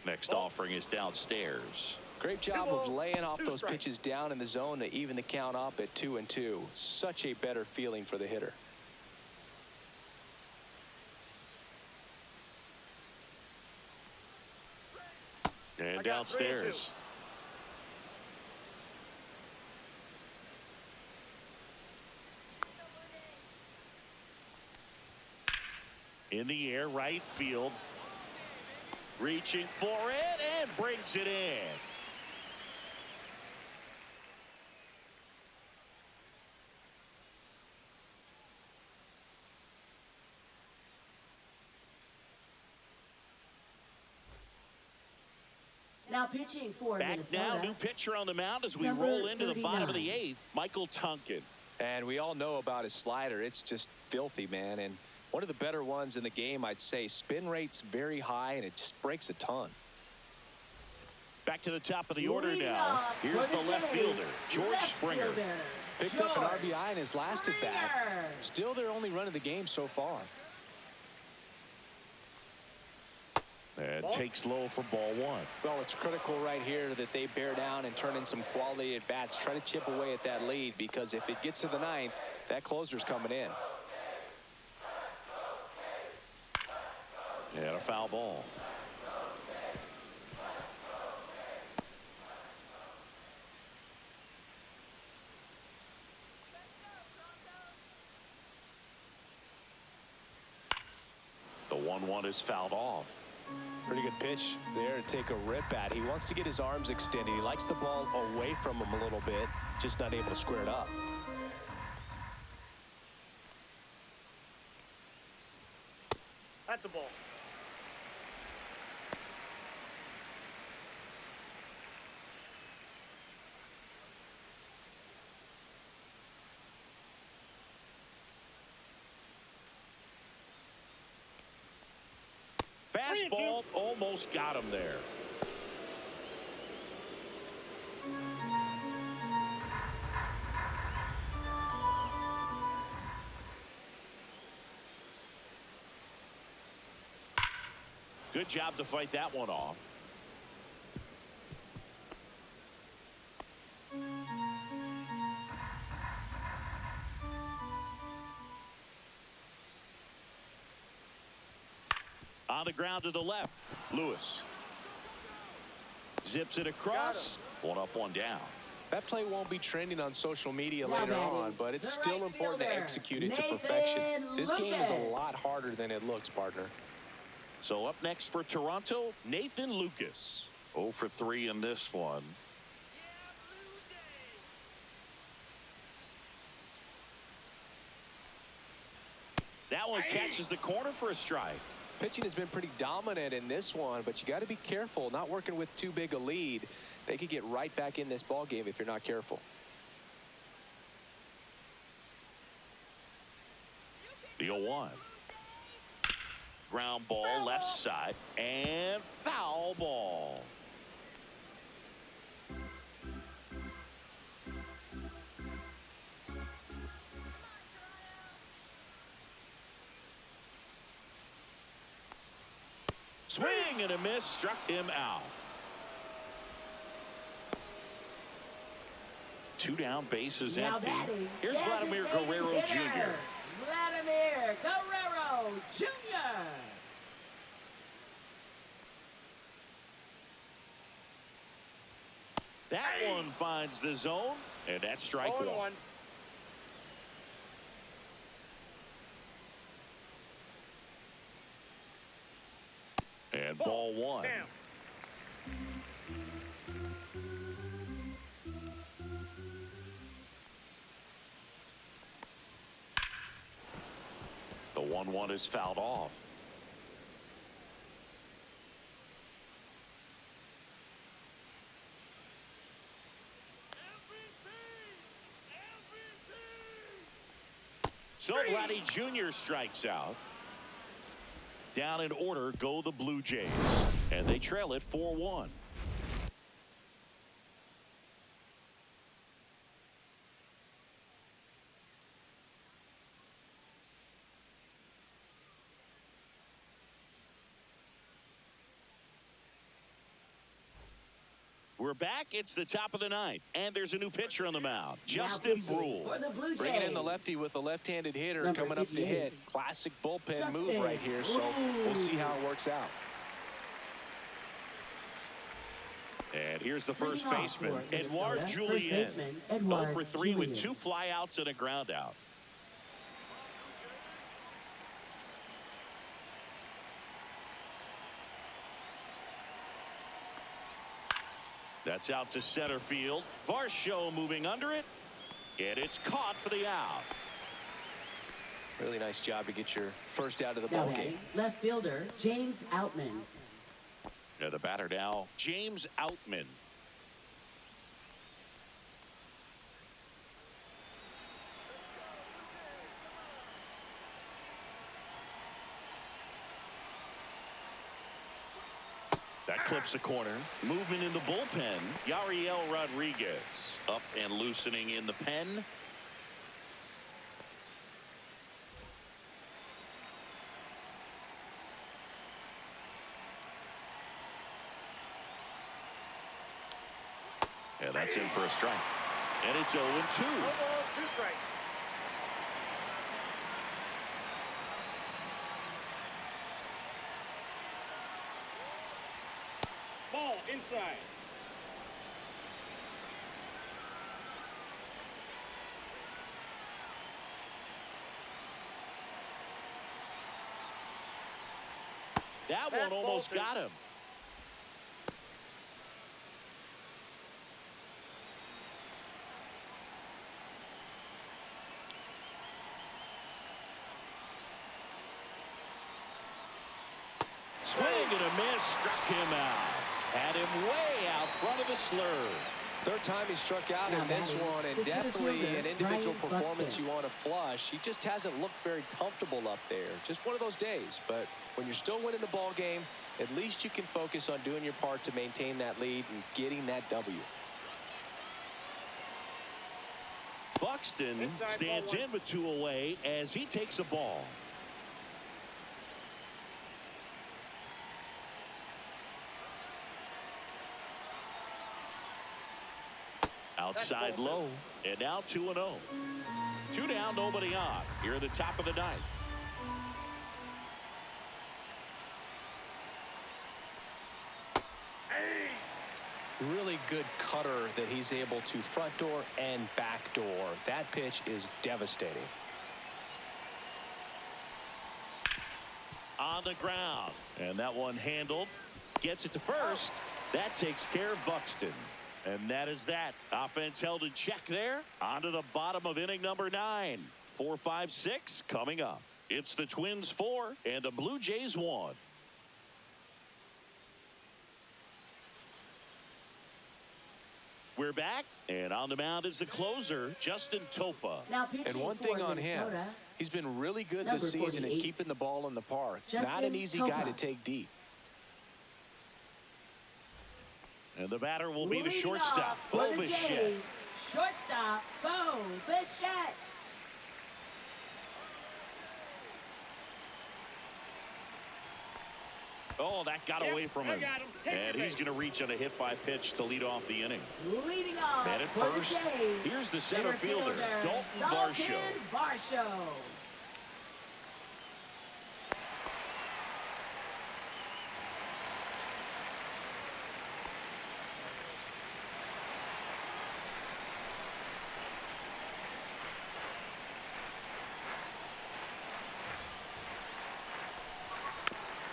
Next offering is downstairs. Great job of laying off those pitches down in the zone to even the count up at 2-2. Such a better feeling for the hitter. And downstairs. In the air, right field. Reaching for it and brings it in. Now pitching for Back Minnesota. now, new pitcher on the mound as we Number roll into the bottom of 39. the 8th, Michael Tonkin. And we all know about his slider. It's just filthy, man. And one of the better ones in the game, I'd say. Spin rate's very high, and it just breaks a ton. Back to the top of the order Leading now. off Here's for the left day, fielder, George left Springer. fielder, Picked up an George RBI in his last at bat. Springer. Still their only run of the game so far. And takes low for ball 1. Well, it's critical right here that they bear down and turn in some quality at bats. Try to chip away at that lead, because if it gets to the 9th, that closer's coming in. And a foul ball. The 1-1 is fouled off. Pretty good pitch there to take a rip at. He wants to get his arms extended. He likes the ball away from him a little bit, just not able to square it up. That's a ball. Fastball almost got him there. Good job to fight that one off. On the ground to the left, Lewis. Zips it across. One up, one down. That play won't be trending on social media Now later batting, on, but it's the still right important to fielder, execute it to Nathan perfection. This game is a Lucas. lot harder than it looks, partner. So up next for Toronto, Nathan Lucas. 0 for 3 in this one. That one catches the corner for a strike. Pitching has been pretty dominant in this one, but you got to be careful. Not working with too big a lead. They could get right back in this ball game if you're not careful. The 0-1. Ground ball left side and foul ball. Swing and a miss, struck him out. 2 down, bases Now empty. batting, Here's Vladimir designated Guerrero hitter, Jr. Vladimir Guerrero Jr. That one finds the zone, and that's strike 0-1. one. And ball 1. Damn. The 1-1 is fouled off. So Vladdy Jr. strikes out. Down in order go the Blue Jays, and they trail it 4-1. We're back. It's the top of the 9th, and there's a new pitcher on the mound, Justin pitching Brule. for the Blue Jays. Bringing in the lefty with a left-handed hitter Number coming up to 58. hit. Classic bullpen Justin move right here, so we'll see how it works out. And here's the first Leading off baseman, for Minnesota, Edouard first Julien. baseman, 0 Edouard for 3 with Julien. 2 flyouts and a ground out. That's out to center field. Varsho moving under it. And it's caught for the out. Really nice job to get your first out of the Now ball batting, game. left fielder James Outman. And the batter now, James Outman. That clips the corner. Movement in the bullpen. Yariel Rodriguez up and loosening in the pen. And that's in for a strike. And it's 0-2. No ball, 2 strikes. Ball inside. That one almost got him. Swing and a miss, struck him out. Had him way out front of the slur. Third time he struck out in this one, and definitely an individual performance you want to flush. He just hasn't looked very comfortable up there. Just one of those days. But when you're still winning the ball game, at least you can focus on doing your part to maintain that lead and getting that W. Buxton stands in with 2 away as he takes a ball. Outside low, and now 2-0. 2 down, nobody on. Here at the top of the 9th. Really good cutter that he's able to front door and back door. That pitch is devastating. On the ground, and that one handled. Gets it to first. That takes care of Buxton. And that is that. Offense held in check there. On to the bottom of inning number 9. 4, 5, 6 coming up. It's the Twins 4 and the Blue Jays 1. We're back, and on the mound is the closer, Justin Topa. Now pitching And one for thing on him, Minnesota, he's been really good number this season at 48, keeping the ball in the park. Not Justin an easy guy to Topa. take deep. And the batter will be the leading shortstop, off for Bo the Bichette. Jays, shortstop Bo Bichette. Oh, that got away from him. got him. Take And your he's base. going to reach on a hit by pitch to lead off the inning. Leading off And at for first, the Jays, here's the center fielder, Dalton Varsho. Varsho.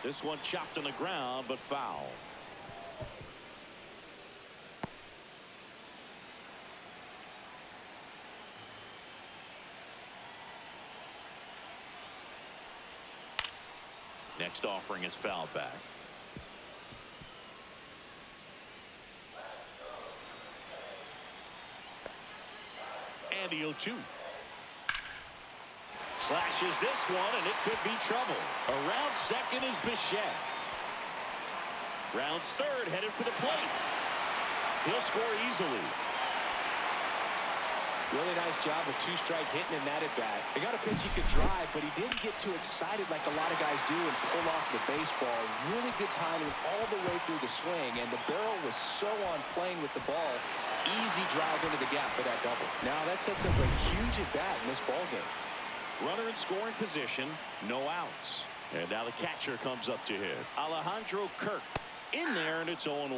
This one chopped on the ground, but foul. Next offering is fouled back. And the 0-2. Slashes this one, and it could be trouble. Around second is Bichette. Rounds third, headed for the plate. He'll score easily. Really nice job with 2-strike hitting in that at bat. They got a pitch he could drive, but he didn't get too excited like a lot of guys do and pull off the baseball. Really good timing all the way through the swing, and the barrel was so on playing with the ball. Easy drive into the gap for that double. Now that sets up a huge at bat in this ball game. Runner in scoring position, no outs. And now the catcher comes up to hit. Alejandro Kirk. in there, and it's 0-1.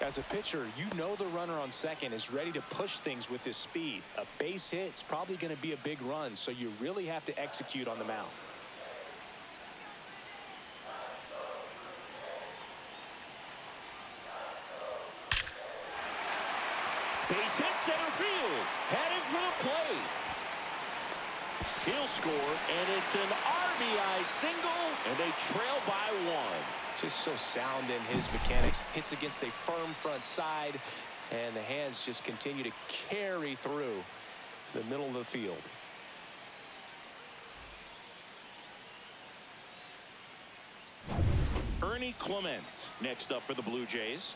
As a pitcher, you know the runner on second is ready to push things with his speed. A base hit is probably going to be a big run, so you really have to execute on the mound. Base hit center field. Heading for the plate. He'll score, and it's an RBI single, and they trail by 1. Just so sound in his mechanics. Hits against a firm front side, and the hands just continue to carry through the middle of the field. Ernie Clement next up for the Blue Jays.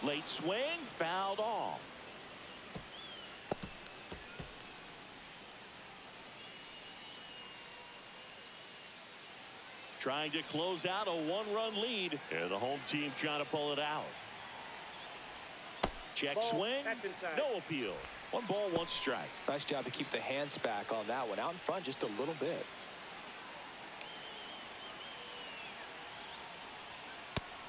Late swing, fouled off. Trying to close out a 1-run lead, and the home team trying to pull it out. Check swing, no appeal. 1 ball, 1 strike. Nice job to keep the hands back on that one. Out in front just a little bit.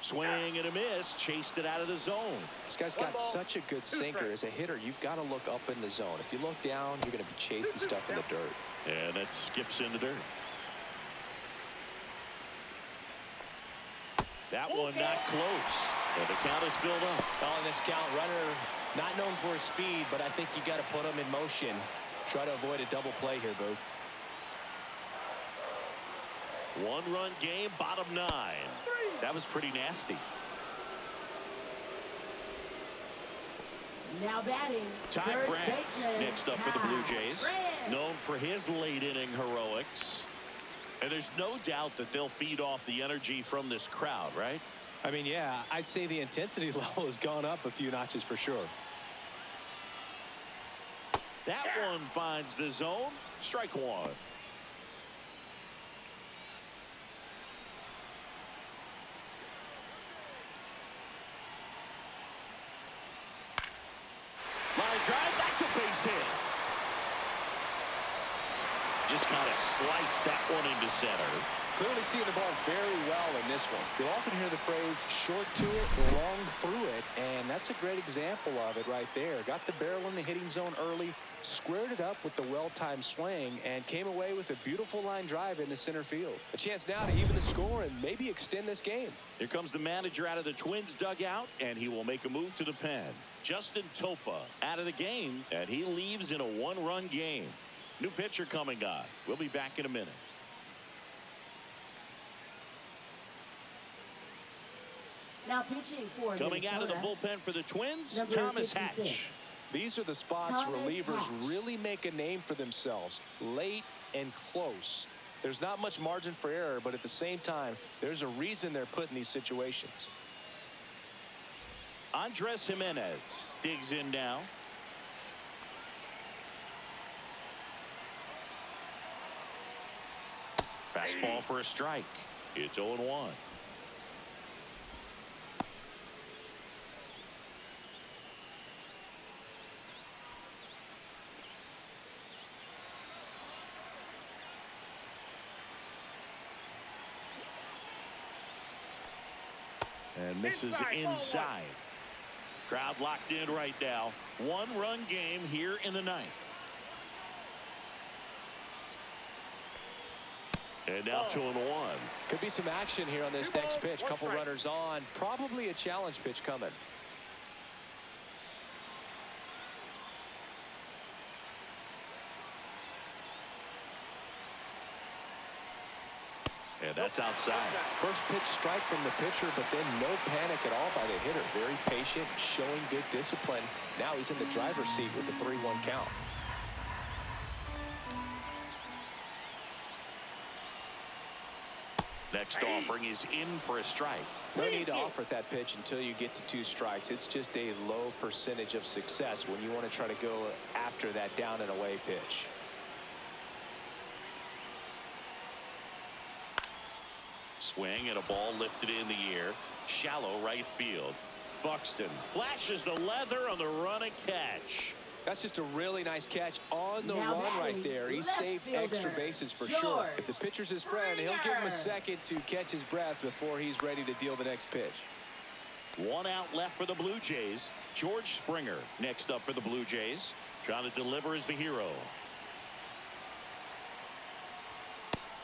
Swing and a miss, chased it out of the zone. This guy's got such a good sinker. As a hitter, you've got to look up in the zone. If you look down, you're going to be chasing stuff in the dirt. And that skips in the dirt. That one not close. And the count is filled up. On this count, runner not known for his speed, but I think you got to put him in motion. Try to avoid a double play here, Boo. 1-run game, bottom 9. That was pretty nasty. Now batting. Ty first France baseman, next up for the Blue Ty Jays. France. Known for his late inning heroics. And there's no doubt that they'll feed off the energy from this crowd, right? I mean, yeah, I'd say the intensity level has gone up a few notches for sure. That one finds the zone. Strike 1. Line drive, that's a base hit. Just kind of sliced that one into center. Clearly seeing the ball very well in this one. You'll often hear the phrase short to it, long through it, and that's a great example of it right there. Got the barrel in the hitting zone early, squared it up with the well-timed swing, and came away with a beautiful line drive into center field. A chance now to even the score and maybe extend this game. Here comes the manager out of the Twins dugout, and he will make a move to the pen. Justin Topa out of the game, and he leaves in a 1-run game. New pitcher coming on. We'll be back in a minute. Now pitching for Coming out of the Minnesota, bullpen for the Twins, number Thomas 56. Hatch. These are the spots Thomas relievers Hatch. really make a name for themselves. Late and close. There's not much margin for error, but at the same time, there's a reason they're put in these situations. Andres Jimenez digs in now. Fastball for a strike. It's 0-1. And misses inside. Crowd locked in right now. 1-run game here in the 9th. And now 2-1. Could be some action here on this next pitch. Couple runners on. Probably a challenge pitch coming. And that's outside. First pitch strike from the pitcher, but then no panic at all by the hitter. Very patient, showing good discipline. Now he's in the driver's seat with the 3-1 count. Next offering is in for a strike. No need to offer at that pitch until you get to 2 strikes. It's just a low percentage of success when you want to try to go after that down and away pitch. Swing and a ball lifted in the air. Shallow right field. Buxton flashes the leather on the running catch. That's just a really nice catch on the Now run right batting, there. He left saved extra fielder, bases for sure. George If the pitcher's his friend, he'll give him a Springer. second to catch his breath before he's ready to deal the next pitch. 1 out left for the Blue Jays. George Springer next up for the Blue Jays. Trying to deliver as the hero.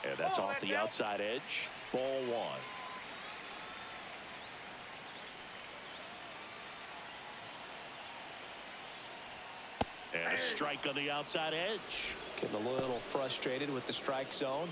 And that's off the outside edge. Ball 1. And a strike on the outside edge. Getting a little frustrated with the strike zone.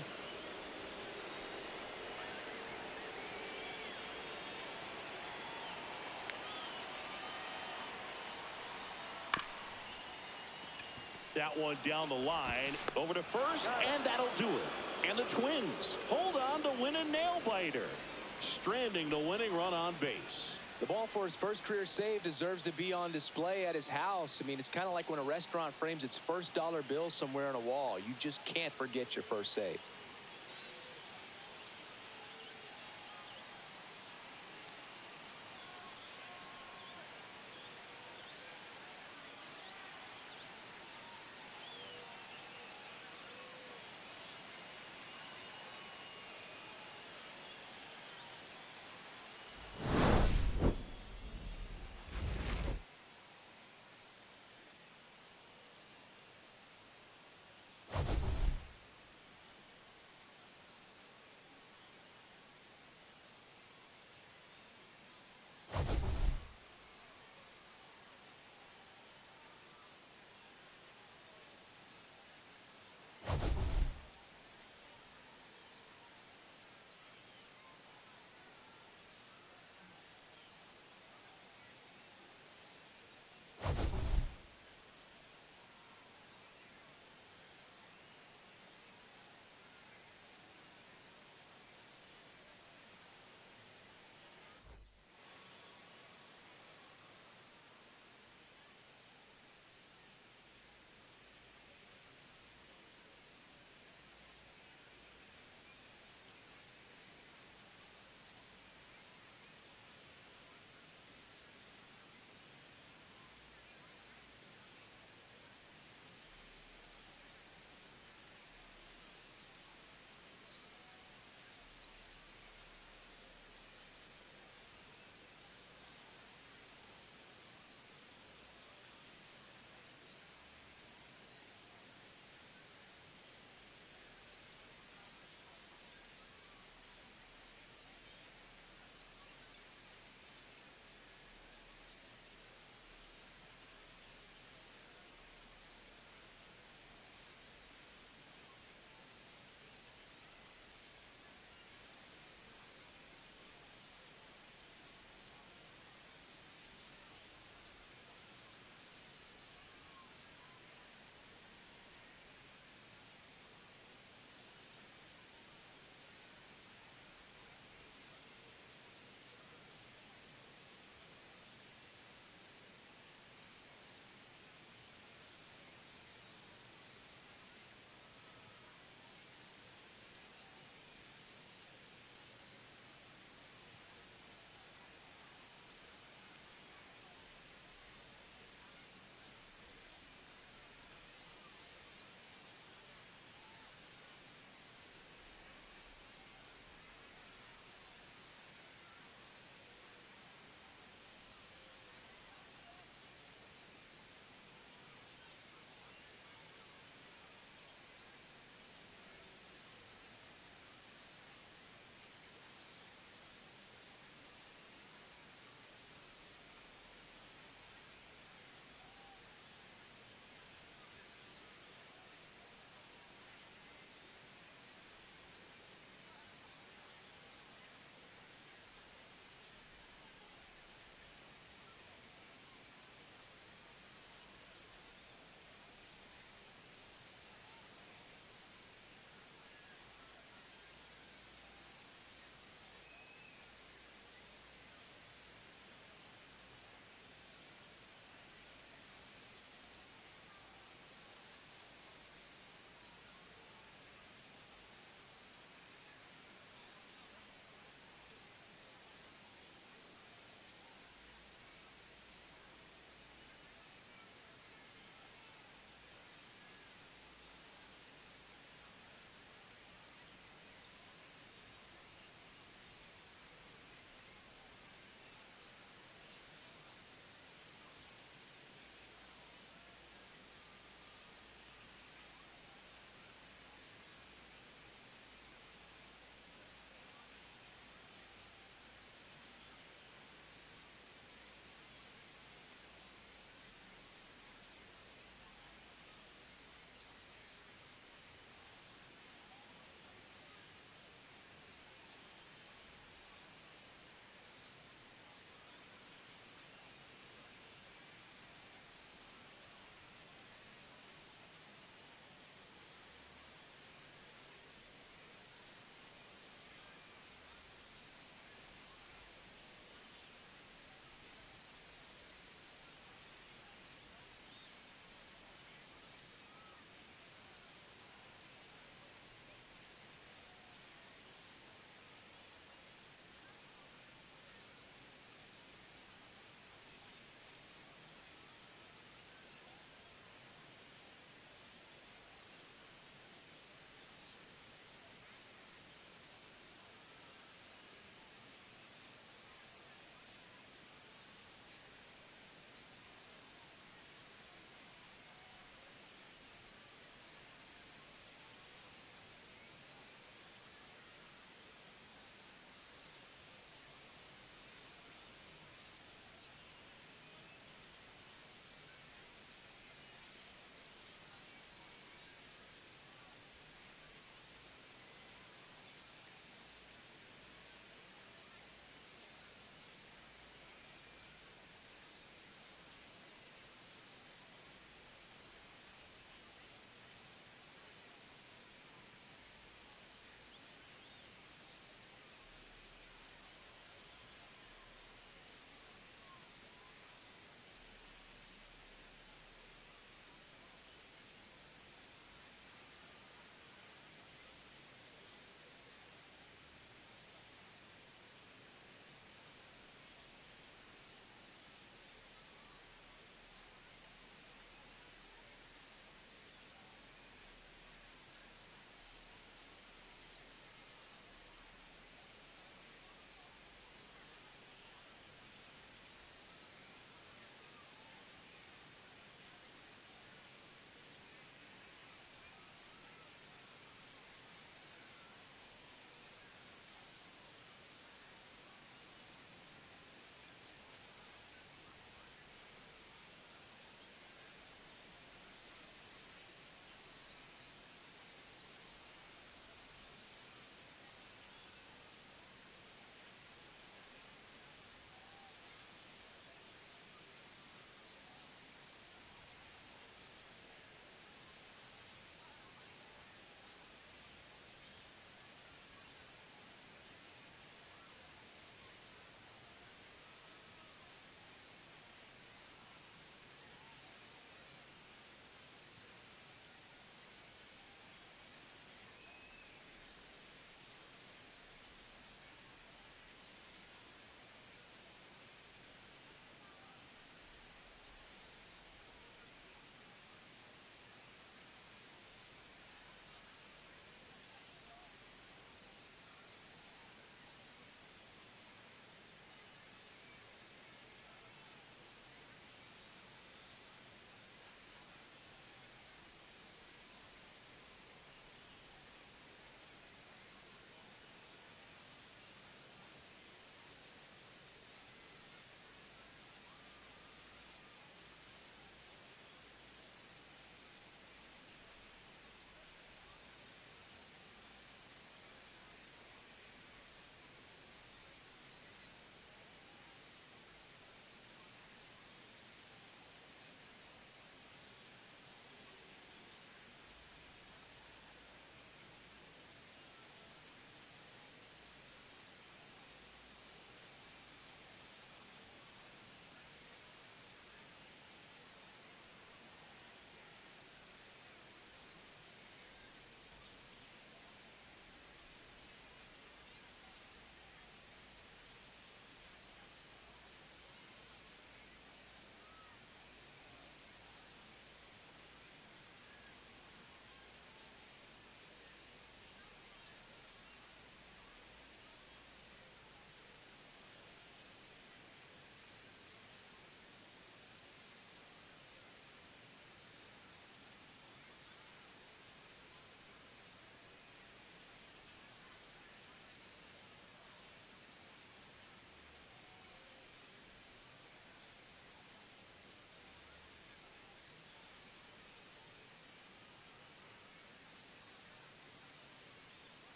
That one down the line. Over to first, and that'll do it. And the Twins hold on to win a nail-biter, stranding the winning run on base. The ball for his first career save deserves to be on display at his house. I mean, it's kind of like when a restaurant frames its first dollar bill somewhere on a wall. You just can't forget your first save.